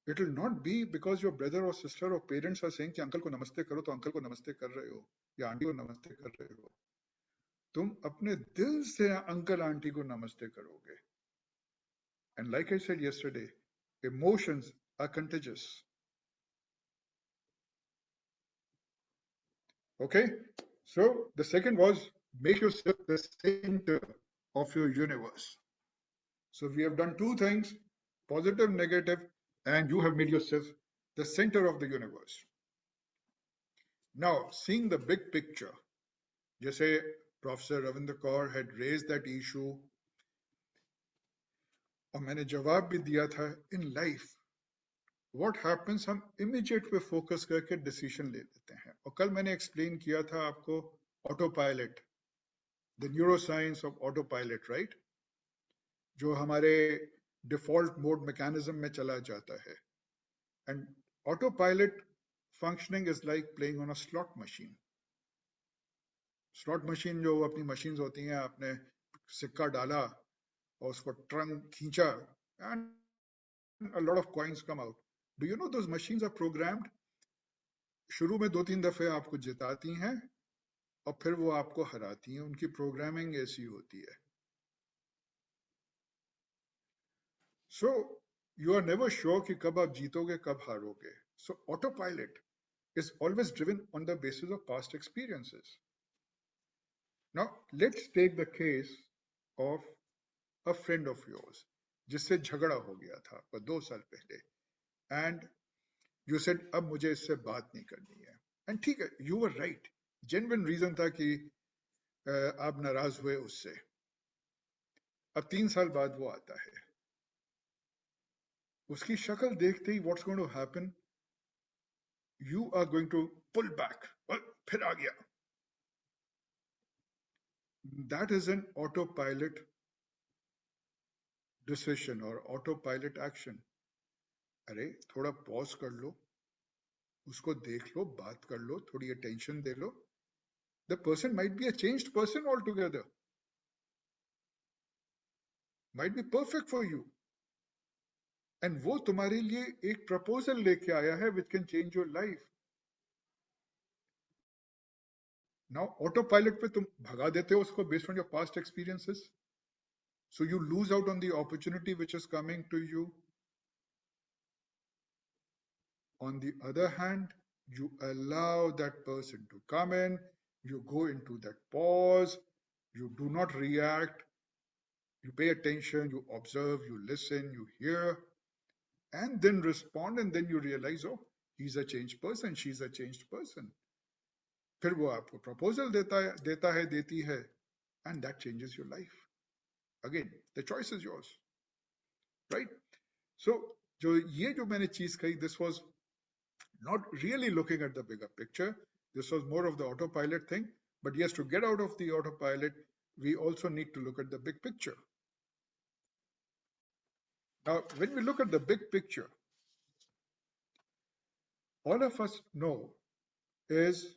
It will not be because your brother or sister or parents are saying कि अंकल को नमस्ते करो, तो अंकल को नमस्ते कर रहे हो या आंटी को नमस्ते कर रहे हो. तुम अपने दिल से अंकल आंटी को नमस्ते करोगे. And like I said yesterday, emotions are contagious. Okay, so the second was make yourself the center of your universe. So we have done two things, positive, negative, and you have made yourself the center of the universe. Now, seeing the big picture, जैसे Professor Ravinder Kaur had raised that issue, और मैंने जवाब भी दिया था, in life, what happens, हम immediate पे focus करके decision ले लेते हैं. और कल मैंने explain किया था आपको autopilot, the neuroscience of autopilot, right? जो हमारे default mode mechanism में चला जाता है. And autopilot functioning is like playing on a slot machine. Slot machine जो अपनी machines होती हैं, आपने सिक्का डाला और उसको trunk खींचा and a lot of coins come out. Do you know those machines are programmed? शुरू में 2-3 दफे आपको जिताती हैं और फिर वो आपको हराती हैं. उनकी प्रोग्रामिंग ऐसी होती है. So you are never sure कि कब आप जीतोगे, कब हारोगे. So autopilot is always driven on the basis of past experiences. Now let's take the case of a friend of yours जिससे झगड़ा हो गया था पर 2 साल पहले, and you said अब मुझे इससे बात नहीं करनी है. And ठीक है, you were right. Genuine reason था कि आप नाराज हुए उससे. अब 3 साल बाद वो आता है. उसकी शक्ल देखते ही what's going to happen? You are going to pull back. Well, फिर आ गया. That is an autopilot decision or autopilot action. अरे थोड़ा pause कर लो, उसको देख लो, बात कर लो, थोड़ी attention they low. The person might be a changed person altogether. Might be perfect for you. And वो तुम्हारे लिए एक proposal लेके आया है which can change your life. Now autopilot पे तुम भगा देते हो उसको based on your past experiences. So you lose out on the opportunity which is coming to you. On the other hand, you allow that person to come in, you go into that pause, you do not react, you pay attention, you observe, you listen, you hear, and then respond, and then you realize, oh, he's a changed person, she's a changed person. फिर वो आपको proposal देता है, देती है, and that changes your life. Again, the choice is yours, right? So जो मैंने चीज कही, this was not really looking at the bigger picture. This was more of the autopilot thing. But yes, to get out of the autopilot, we also need to look at the big picture. Now, when we look at the big picture, all of us know is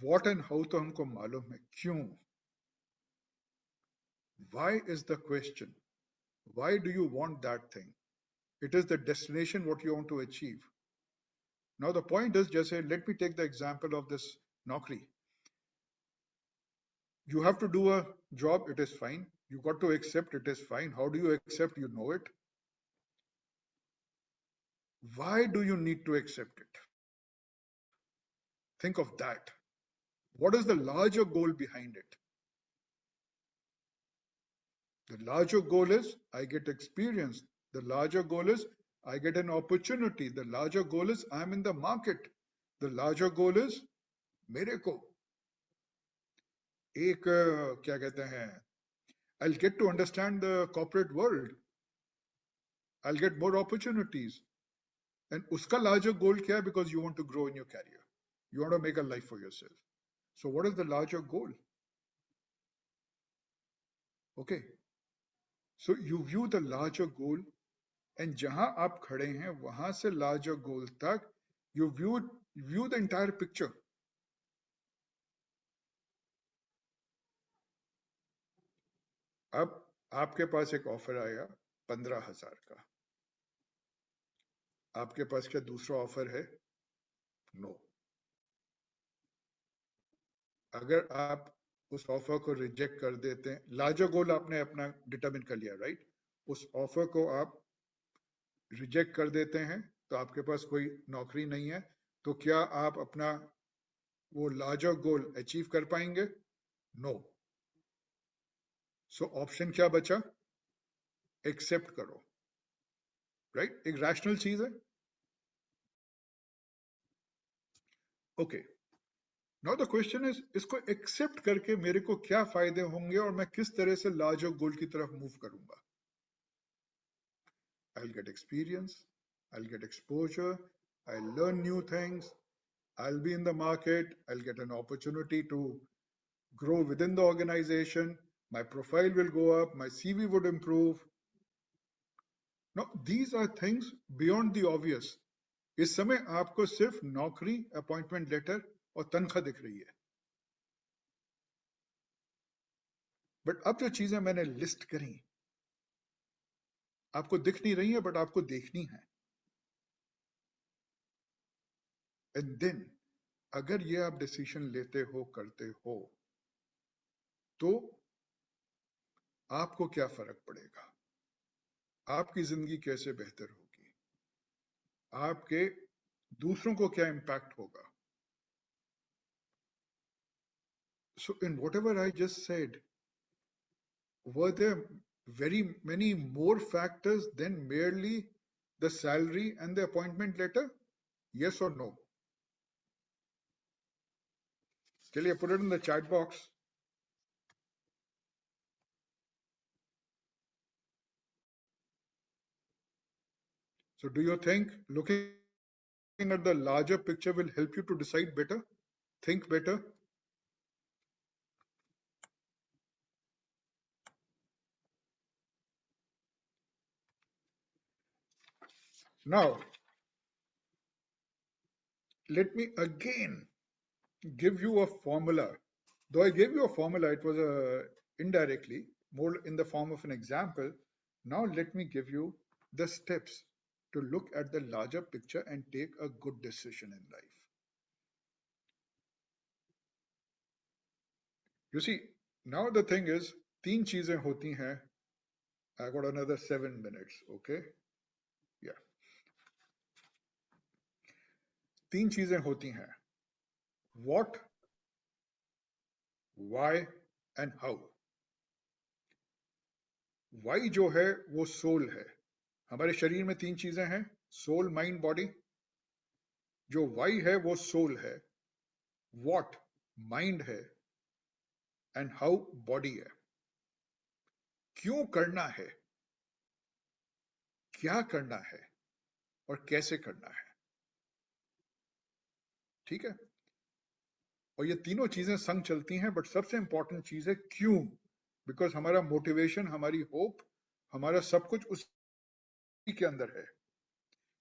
what and how to हमको मालूम है, क्यों? Why is the question? Why do you want that thing? It is the destination, what you want to achieve. Now the point is, just say, let me take the example of this Naukri. You have to do a job, it is fine. You got to accept, it is fine. How do you accept? You know it. Why do you need to accept it? Think of that. What is the larger goal behind it? The larger goal is I get experience. The larger goal is I get an opportunity. The larger goal is I'm in the market. The larger goal is मेरे को एक क्या कहते हैं, I'll get to understand the corporate world. I'll get more opportunities. And uska larger goal kya hai? Because you want to grow in your career. You want to make a life for yourself. So what is the larger goal? Okay. So you view the larger goal, and jahan aap khade hain, wahan se larger goal tak, you view the entire picture. अब आपके पास एक offer आया 15,000 का, आपके पास क्या दूसरा offer है? No. अगर आप उस ऑफर को रिजेक्ट कर देते हैं, लार्जर गोल आपने अपना डिटरमिन कर लिया, राइट? उस ऑफर को आप रिजेक्ट कर देते हैं तो आपके पास कोई नौकरी नहीं है, तो क्या आप अपना वो लार्जर गोल अचीव कर पाएंगे? नो। सो ऑप्शन क्या बचा? एक्सेप्ट करो, राइट? एक रैशनल चीज है। Okay, now the question is, इसको एक्सेप्ट करके मेरे को क्या फायदे होंगे और मैं किस तरह से लार्जर गोल की तरफ मूव करूंगा? I'll get experience, I'll get exposure, I'll learn new things, I'll be in the market, I'll get an opportunity to grow within the organization, my profile will go up, my CV would improve. Now, these are things beyond the obvious. इस समय आपको सिर्फ नौकरी, appointment letter और तनख्वाह दिख रही है, बट अब जो चीजें मैंने लिस्ट करी आपको दिख नहीं रही है, बट आपको देखनी है। एंड देन अगर ये आप डिसीजन लेते हो, करते हो, तो आपको क्या फर्क पड़ेगा? आपकी जिंदगी कैसे बेहतर होगी? आपके दूसरों को क्या इंपैक्ट होगा? So in whatever I just said, were there very many more factors than merely the salary and the appointment letter? Yes or no? Chaliye, put it in the chat box. So do you think looking at the larger picture will help you to decide better, think better? Now, let me again give you a formula. Though I gave you a formula, it was indirectly, more in the form of an example. Now let me give you the steps to look at the larger picture and take a good decision in life. You see, now the thing is, तीन चीजें होती हैं. I got another 7 minutes, okay? Yeah. तीन चीजें होती हैं. What, why and how. Why जो है वो सोल है. हमारे शरीर में तीन चीजें हैं, सोल, माइंड, बॉडी. जो वाई है वो सोल है, वॉट माइंड है, एंड हाउ बॉडी है. क्यों करना है, क्या करना है और कैसे करना है. ठीक है, और ये तीनों चीजें संग चलती हैं, बट सबसे इंपॉर्टेंट चीज है क्यों. बिकॉज हमारा मोटिवेशन, हमारी होप, हमारा सब कुछ उसी के अंदर है.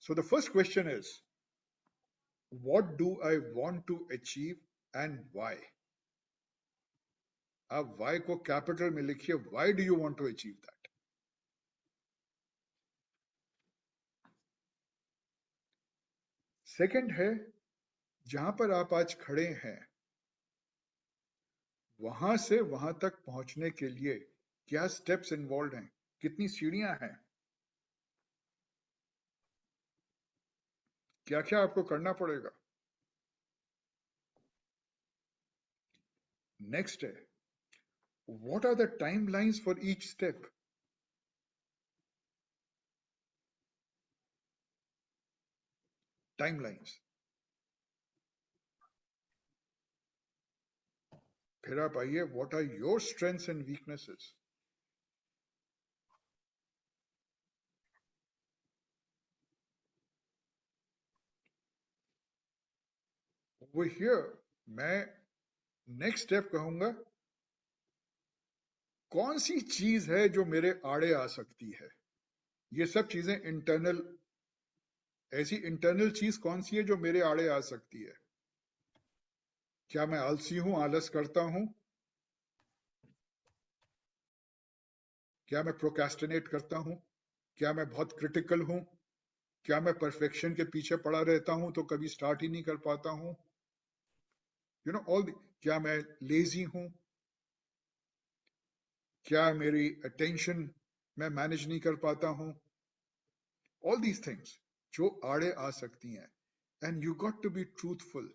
So the first question is, what do I want to achieve and why. आप वाई को कैपिटल में लिखिए. Why do you want to achieve that. Second है, जहां पर आप आज खड़े हैं वहां से वहां तक पहुंचने के लिए क्या स्टेप्स इन्वॉल्व हैं, कितनी सीढ़ियां हैं, क्या क्या आपको करना पड़ेगा. नेक्स्ट है, what are the timelines for each step. Timelines. फिर आप आइए, what are your strengths and weaknesses. वो हियर मैं नेक्स्ट स्टेप कहूंगा, कौन सी चीज है जो मेरे आड़े आ सकती है. ये सब चीजें इंटरनल, ऐसी इंटरनल चीज कौन सी है जो मेरे आड़े आ सकती है. क्या मैं आलसी हूं, आलस करता हूं, क्या मैं प्रोक्रेस्टिनेट करता हूं? क्या मैं बहुत क्रिटिकल हूं? क्या मैं परफेक्शन के पीछे पड़ा रहता हूं तो कभी स्टार्ट ही नहीं कर पाता हूं? यू नो ऑल, क्या मैं लेजी हूं? क्या मेरी अटेंशन मैं मैनेज नहीं कर पाता हूं? ऑल दीज थिंग्स जो आड़े आ सकती हैं, and you got to be truthful.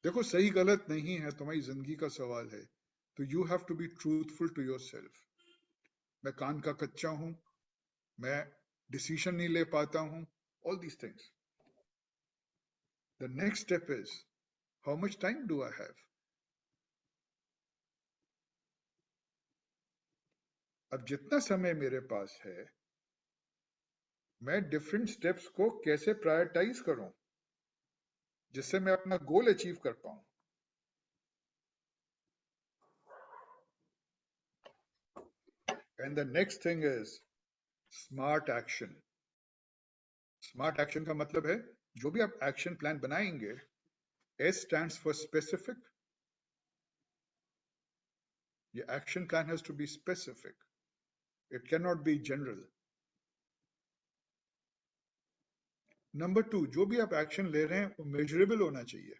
देखो सही गलत नहीं है, तुम्हारी जिंदगी का सवाल है, तो you have to be truthful to yourself. मैं कान का कच्चा हूं, मैं डिसीजन नहीं ले पाता हूं, all these things. The next step is, how much time do I have? अब जितना समय मेरे पास है, मैं डिफरेंट स्टेप्स को कैसे प्रायोरिटाइज करूं जिससे मैं अपना गोल अचीव कर पाऊं. And the next thing is smart action. Smart action का मतलब है, जो भी आप एक्शन प्लान बनाएंगे, S stands for specific. The action plan has to be specific. It cannot be general. Number 2, जो भी आप एक्शन ले रहे हैं वो मेजरेबल होना चाहिए,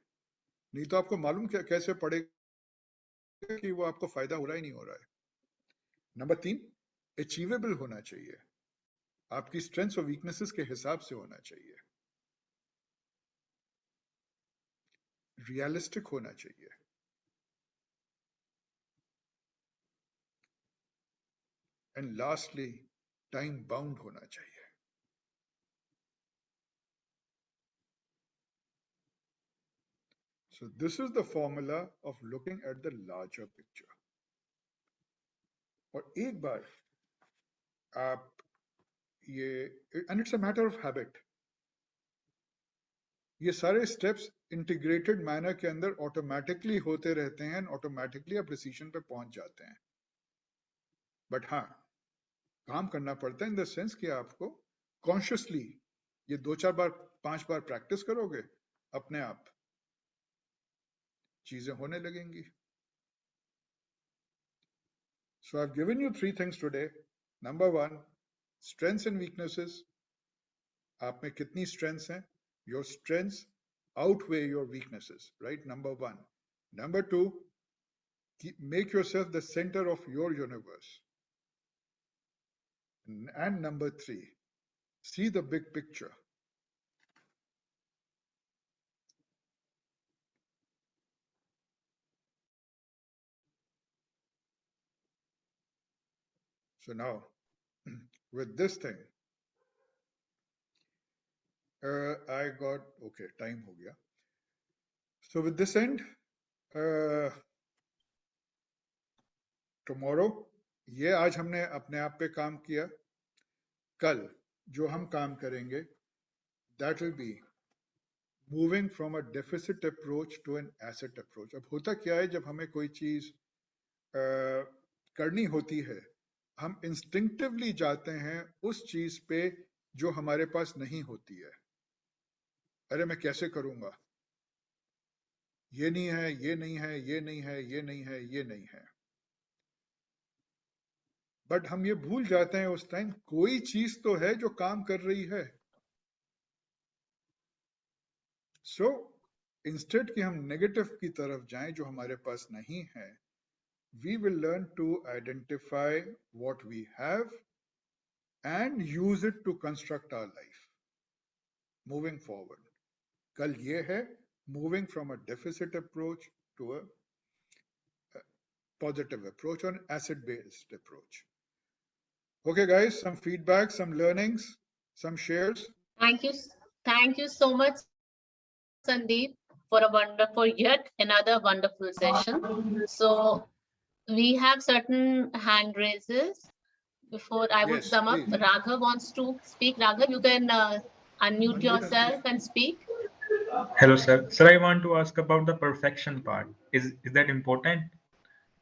नहीं तो आपको मालूम कैसे पड़ेगा कि वो आपको फायदा हो रहा है नहीं हो रहा है. नंबर 3, अचीवेबल होना चाहिए, आपकी स्ट्रेंथ्स और वीकनेसेस के हिसाब से होना चाहिए, रियलिस्टिक होना चाहिए. एंड लास्टली, टाइम बाउंड होना चाहिए. So this is the formula of looking at the larger picture. और एक बार आप ये, and it's a matter of habit, ये सारे स्टेप्स इंटीग्रेटेड मैनर के अंदर ऑटोमेटिकली होते रहते हैं, ऑटोमेटिकली आप डिसीजन पे पहुंच जाते हैं. बट हाँ, काम करना पड़ता है इन द सेंस कि आपको कॉन्शियसली ये 2-4 बार 5 बार प्रैक्टिस करोगे, अपने आप चीजें होने लगेंगी. So I've given you 3 things today. Number 1, strengths and weaknesses. आप में कितनी strengths हैं? Your strengths outweigh your weaknesses, right? Number 1. Number 2, make yourself the center of your universe. And number 3, see the big picture. So now, with this thing, I got, okay, time ho gaya. So with this end, tomorrow, ये आज हमने अपने आप पे काम किया, कल जो हम काम करेंगे, that will be moving from a deficit approach to an asset approach. अब होता क्या है, जब हमें कोई चीज करनी होती है, हम इंस्टिंक्टिवली जाते हैं उस चीज पे जो हमारे पास नहीं होती है. अरे मैं कैसे करूंगा, ये नहीं है, ये नहीं है, ये नहीं है, ये नहीं है, ये नहीं है. बट हम ये भूल जाते हैं उस टाइम, कोई चीज तो है जो काम कर रही है. सो इंस्टेड कि हम नेगेटिव की तरफ जाएं जो हमारे पास नहीं है, we will learn to identify what we have and use it to construct our life moving forward. कल ये है moving from a deficit approach to a positive approach or an asset-based approach. Okay, guys, some feedback, some learnings, some shares. Thank you so much, Sandeep, for a wonderful, yet another wonderful session. So we have certain hand raises. Before I would Yes, sum up, please. Raghav wants to speak. Raghav, you can unmute yourself and speak. Hello, sir. Sir, I want to ask about the perfection part. Is that important?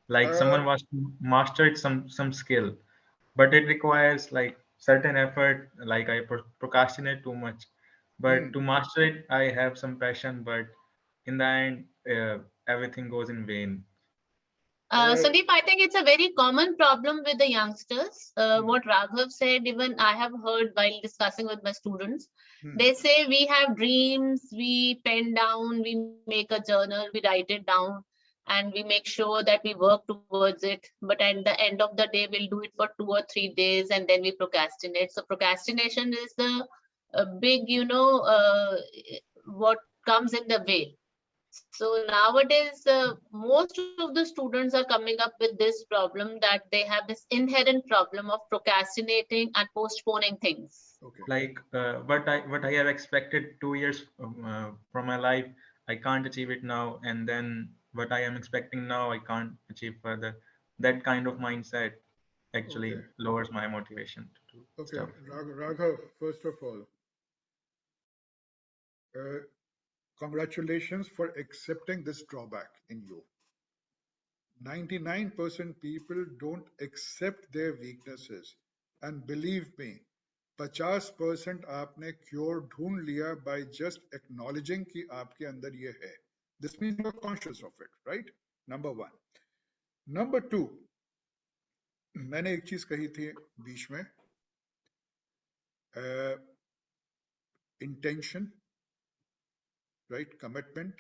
Like someone wants to master some skill, but it requires like certain effort. Like I procrastinate too much, but to master it, I have some passion, but in the end, everything goes in vain. Sandeep, I think it's a very common problem with the youngsters. What Raghav said, even I have heard while discussing with my students. They say we have dreams, we pen down, we make a journal, we write it down, and we make sure that we work towards it. But at the end of the day, we'll do it for 2 or 3 days and then we procrastinate. So procrastination is the big, what comes in the way. So nowadays, most of the students are coming up with this problem, that they have this inherent problem of procrastinating and postponing things. Okay. Like what I have expected 2 years from my life, I can't achieve it now, and then what I am expecting now, I can't achieve further. That kind of mindset actually Okay. lowers my motivation to do Okay, stuff. Raghav, first of all, congratulations for accepting this drawback in you. 99% people don't accept their weaknesses. And believe me, 50% आपने cure ढूंढ लिया by just acknowledging कि आपके अंदर ये है. This means you're conscious of it, right? Number one. Number two, मैंने एक चीज कही थी बीच में, intention, right? Commitment,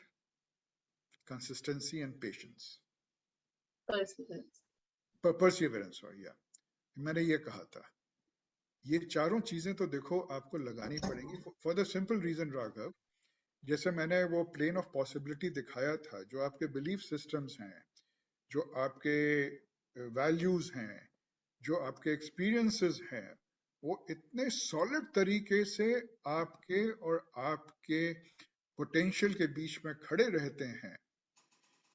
consistency and patience. Perseverance. Perseverance, sorry, yeah. मैंने ये कहा था. ये चारों चीजें तो देखो आपको लगानी पड़ेंगी for the simple reason, Raghav, जैसे मैंने वो plane of possibility दिखाया था, जो आपके belief systems हैं, जो आपके values हैं, जो आपके experiences हैं, वो इतने solid तरीके से आपके और आपके potential के बीच में खड़े रहते हैं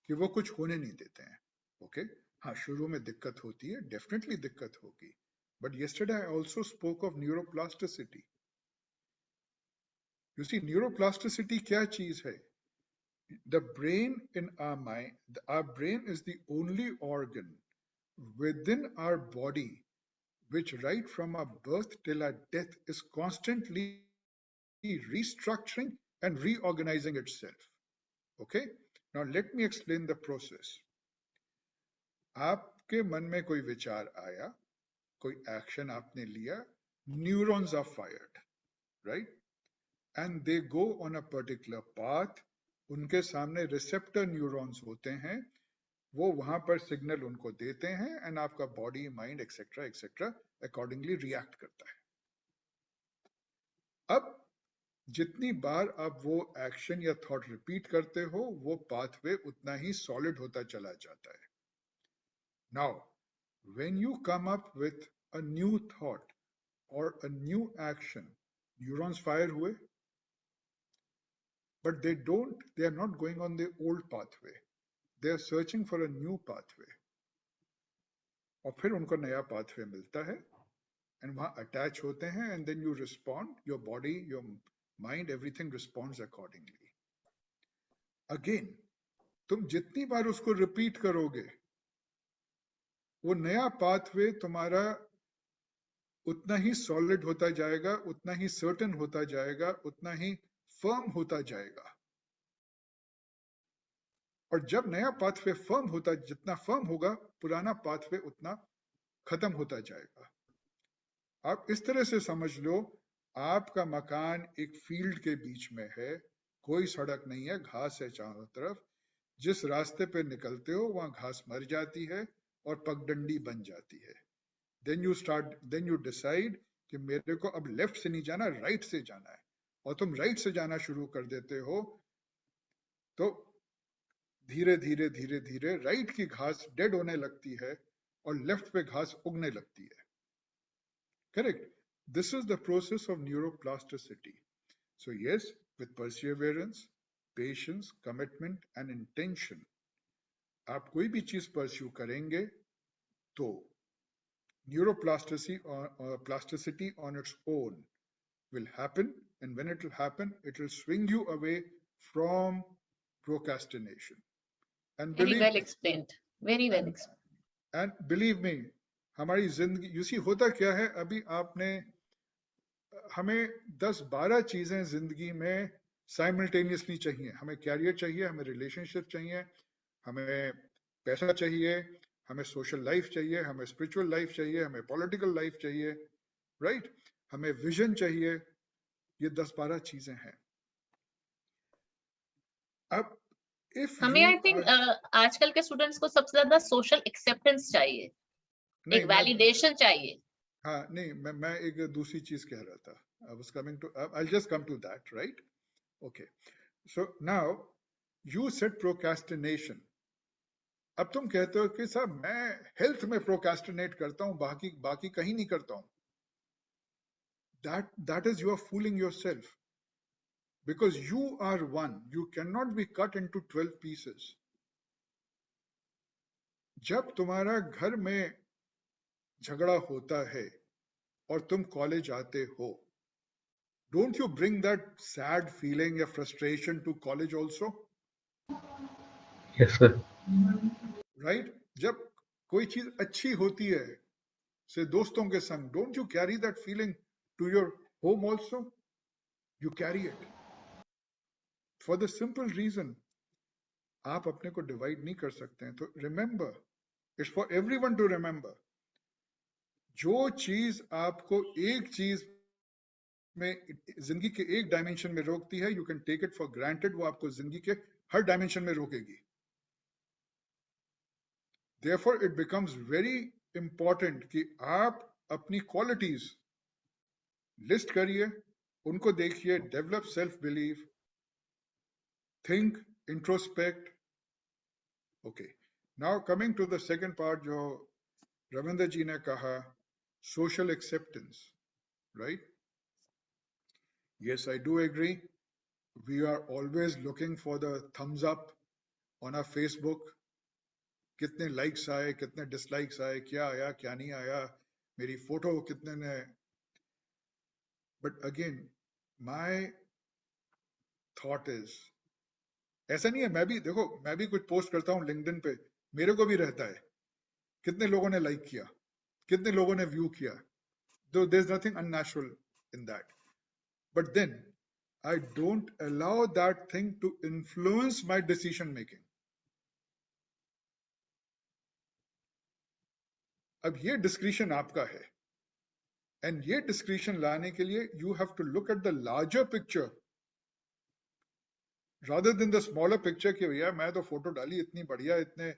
कि वो कुछ होने नहीं देते हैं. ओके, हाँ, शुरू में दिक्कत होती है, डेफिनेटली दिक्कत होगी. But yesterday I also spoke of neuroplasticity. You see, neuroplasticity क्या चीज है? The brain in our mind, our brain is the only organ within our body which right from our birth till our death is constantly restructuring and reorganizing itself. Okay? Now let me explain the process. आपके मन में कोई विचार आया, कोई action आपने लिया, neurons are fired, right? And they go on a particular path. उनके सामने receptor neurons होते हैं, वो वहां पर सिग्नल उनको देते हैं, and आपका body, mind, etcetera accordingly react करता है. अब जितनी बार आप वो एक्शन या थॉट रिपीट करते हो, वो पाथवे उतना ही सॉलिड होता चला जाता है. Now, when you come up with a new thought or a new action, neurons fire हुए, but they are not going on the old pathway. They are searching for a new pathway. और फिर उनको नया pathway मिलता है, and वहाँ attach होते हैं, and then you respond, your body, your mind, everything responds accordingly. Again, तुम जितनी बार उसको repeat करोगे, वो नया pathway तुम्हारा उतना ही solid होता जाएगा, उतना ही certain होता जाएगा, उतना ही firm होता जाएगा. और जब नया pathway firm होता, जितना firm होगा, पुराना pathway उतना खत्म होता जाएगा. आप इस तरह से समझ लो, आपका मकान एक फील्ड के बीच में है, कोई सड़क नहीं है, घास है चारों तरफ. जिस रास्ते पे निकलते हो वहां घास मर जाती है और पगडंडी बन जाती है. then you decide कि मेरे को अब लेफ्ट से नहीं जाना, राइट से जाना है, और तुम राइट से जाना शुरू कर देते हो, तो धीरे धीरे धीरे धीरे राइट की घास डेड होने लगती है और लेफ्ट पे घास उगने लगती है. Correct? This is the process of neuroplasticity. So yes, with perseverance, patience, commitment and intention, आप कोई भी चीज pursue करेंगे तो neuroplasticity on its own will happen, and when it will happen, it will swing you away from procrastination. And Very well explained. Very well explained. And believe me, हमारी जिंदगी, you see, होता क्या है, अभी आपने, हमें 10-12 चीजें जिंदगी में साइमल्टेनियसली चाहिए. हमें कैरियर चाहिए, हमें रिलेशनशिप चाहिए, हमें पैसा चाहिए, हमें सोशल लाइफ चाहिए, हमें स्पिरिचुअल लाइफ चाहिए, हमें पॉलिटिकल लाइफ चाहिए, राइट? हमें विजन चाहिए. ये 10-12 चीजें हैं. अब if हमें you आई थिंक are, आजकल के स्टूडेंट्स को सबसे ज्यादा सोशल एक्सेप्टेंस चाहिए, नहीं एक मैं, वैलिडेशन चाहिए. हाँ नहीं मैं एक दूसरी चीज कह रहा था. I was coming to, I'll just come to that, right? Okay. So now you said procrastination. अब तुम कहते हो कि साहब मैं हेल्थ में प्रोक्रेस्टिनेट करता हूं, बाकी बाकी कहीं नहीं करता हूं. That is, you are fooling yourself, because you are one. You cannot be cut into 12 pieces. जब तुम्हारा घर में झगड़ा होता है और तुम कॉलेज आते हो, don't you bring that sad feeling or frustration to college also? Yes, sir. Right? जब कोई चीज अच्छी होती है, से दोस्तों के संग, don't you carry that feeling to your home also? You carry it. For the simple reason, आप अपने को डिवाइड नहीं कर सकते हैं. तो remember, it's for everyone to remember, जो चीज आपको एक चीज में, जिंदगी के एक डायमेंशन में रोकती है, you can take it for granted, वो आपको जिंदगी के हर डायमेंशन में रोकेगी. Therefore, it becomes very important कि आप अपनी क्वालिटीज लिस्ट करिए, उनको देखिए, develop self believe, think, introspect. Okay, now coming to the second part जो रविंद्र जी ने कहा, social acceptance, right? Yes, I do agree. We are always looking for the thumbs up on our Facebook. कितने likes आए, कितने dislikes आए, क्या आया, क्या नहीं आया, मेरी फोटो कितने ने. But again, my thought is, ऐसा नहीं है, मैं भी देखो, मैं भी कुछ पोस्ट करता हूँ लिंक्डइन पे, मेरे को भी रहता है कितने लोगों ने लाइक किया, कितने लोगों ने व्यू किया. Though there's nothing unnatural in that. But then I don't allow that thing to influence my decision making. अब ये discretion आपका है, and ये discretion लाने के लिए you have to look at the larger picture rather than the smaller picture कि भैया मैं तो फोटो डाली इतनी बढ़िया, इतने,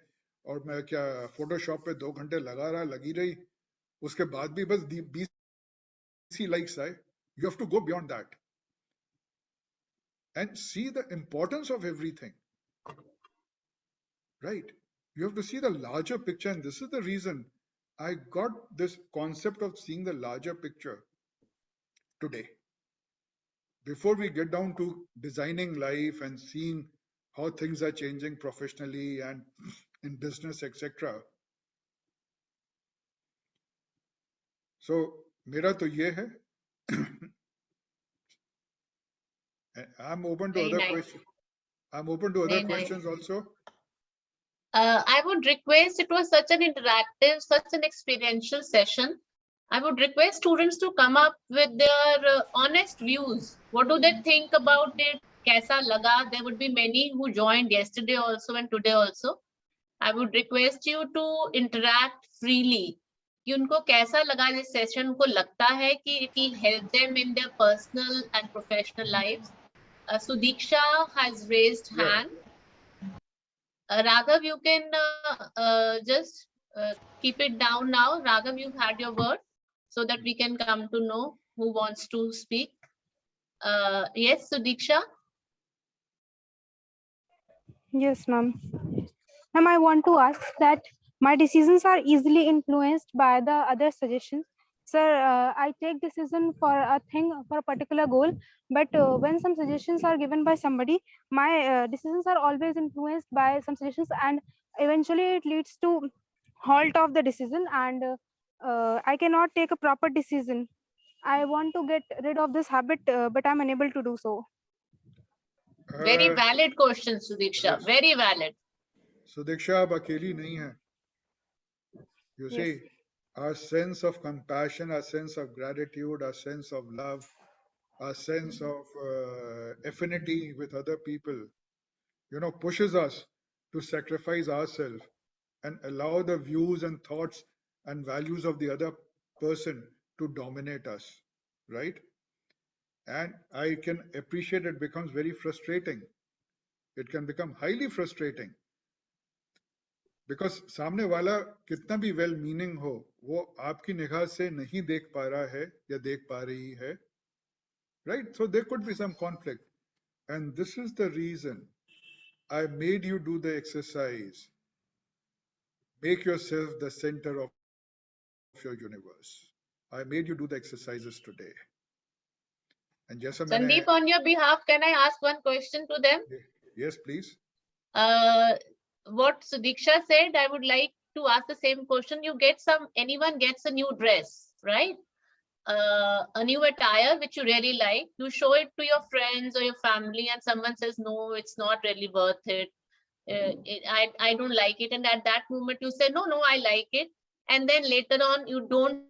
और मैं क्या फोटोशॉप पे 2 घंटे लगी रही, उसके बाद भी बस 20 likes आए. You have to go beyond that and see the importance of everything, right? You have to see the larger picture, and this is the reason I got this concept of seeing the larger picture today. Before we get down to designing life and seeing how things are changing professionally and in business, etc. So, मेरा तो ये है. I'm open to Very other nice. questions. I'm open to other Very nice. questions also. I would request, it was such an interactive, such an experiential session. I would request students to come up with their honest views. What do they think about it? Kaisa laga? There would be many who joined yesterday also and today also. I would request you to interact freely. कि उनको कैसा लगा इस session, उनको लगता है कि it will help them in their personal and professional lives. Sudiksha has raised Yeah. hand. Raghav, you can just keep it down now. Raghav, you've had your word so that we can come to know who wants to speak. Yes, Sudiksha. Yes, ma'am. Ma'am, I want to ask that my decisions are easily influenced by the other suggestions. Sir, I take decision for a thing, for a particular goal, but when some suggestions are given by somebody, my decisions are always influenced by some suggestions, and eventually it leads to halt of the decision, and I cannot take a proper decision. I want to get rid of this habit, but I'm unable to do so. Very Uh, valid question, Sudiksha. yes. Very valid. So Diksha, आप अकेली नहीं है. You Yes. see, our sense of compassion, our sense of gratitude, our sense of love, our sense of affinity with other people, pushes us to sacrifice ourselves and allow the views and thoughts and values of the other person to dominate us, right? And I can appreciate it becomes very frustrating. It can become highly frustrating because सामने वाला कितना भी well meaning हो, वो आपकी निगाह से नहीं देख पा रहा है या देख पा रही है, right? So there could be some conflict, and this is the reason I made you do the exercise. Make yourself the center of your universe. I made you do the exercises today. And जैसा मैंने, Sandeep, on your behalf, can I ask one question to them? yes, please. What Sudiksha said, I would like to ask the same question. Anyone gets a new dress, right? A new attire which you really like, you show it to your friends or your family, and someone says, no, it's not really worth it. I don't like it. And at that moment you say, no, I like it. And then later on, you don't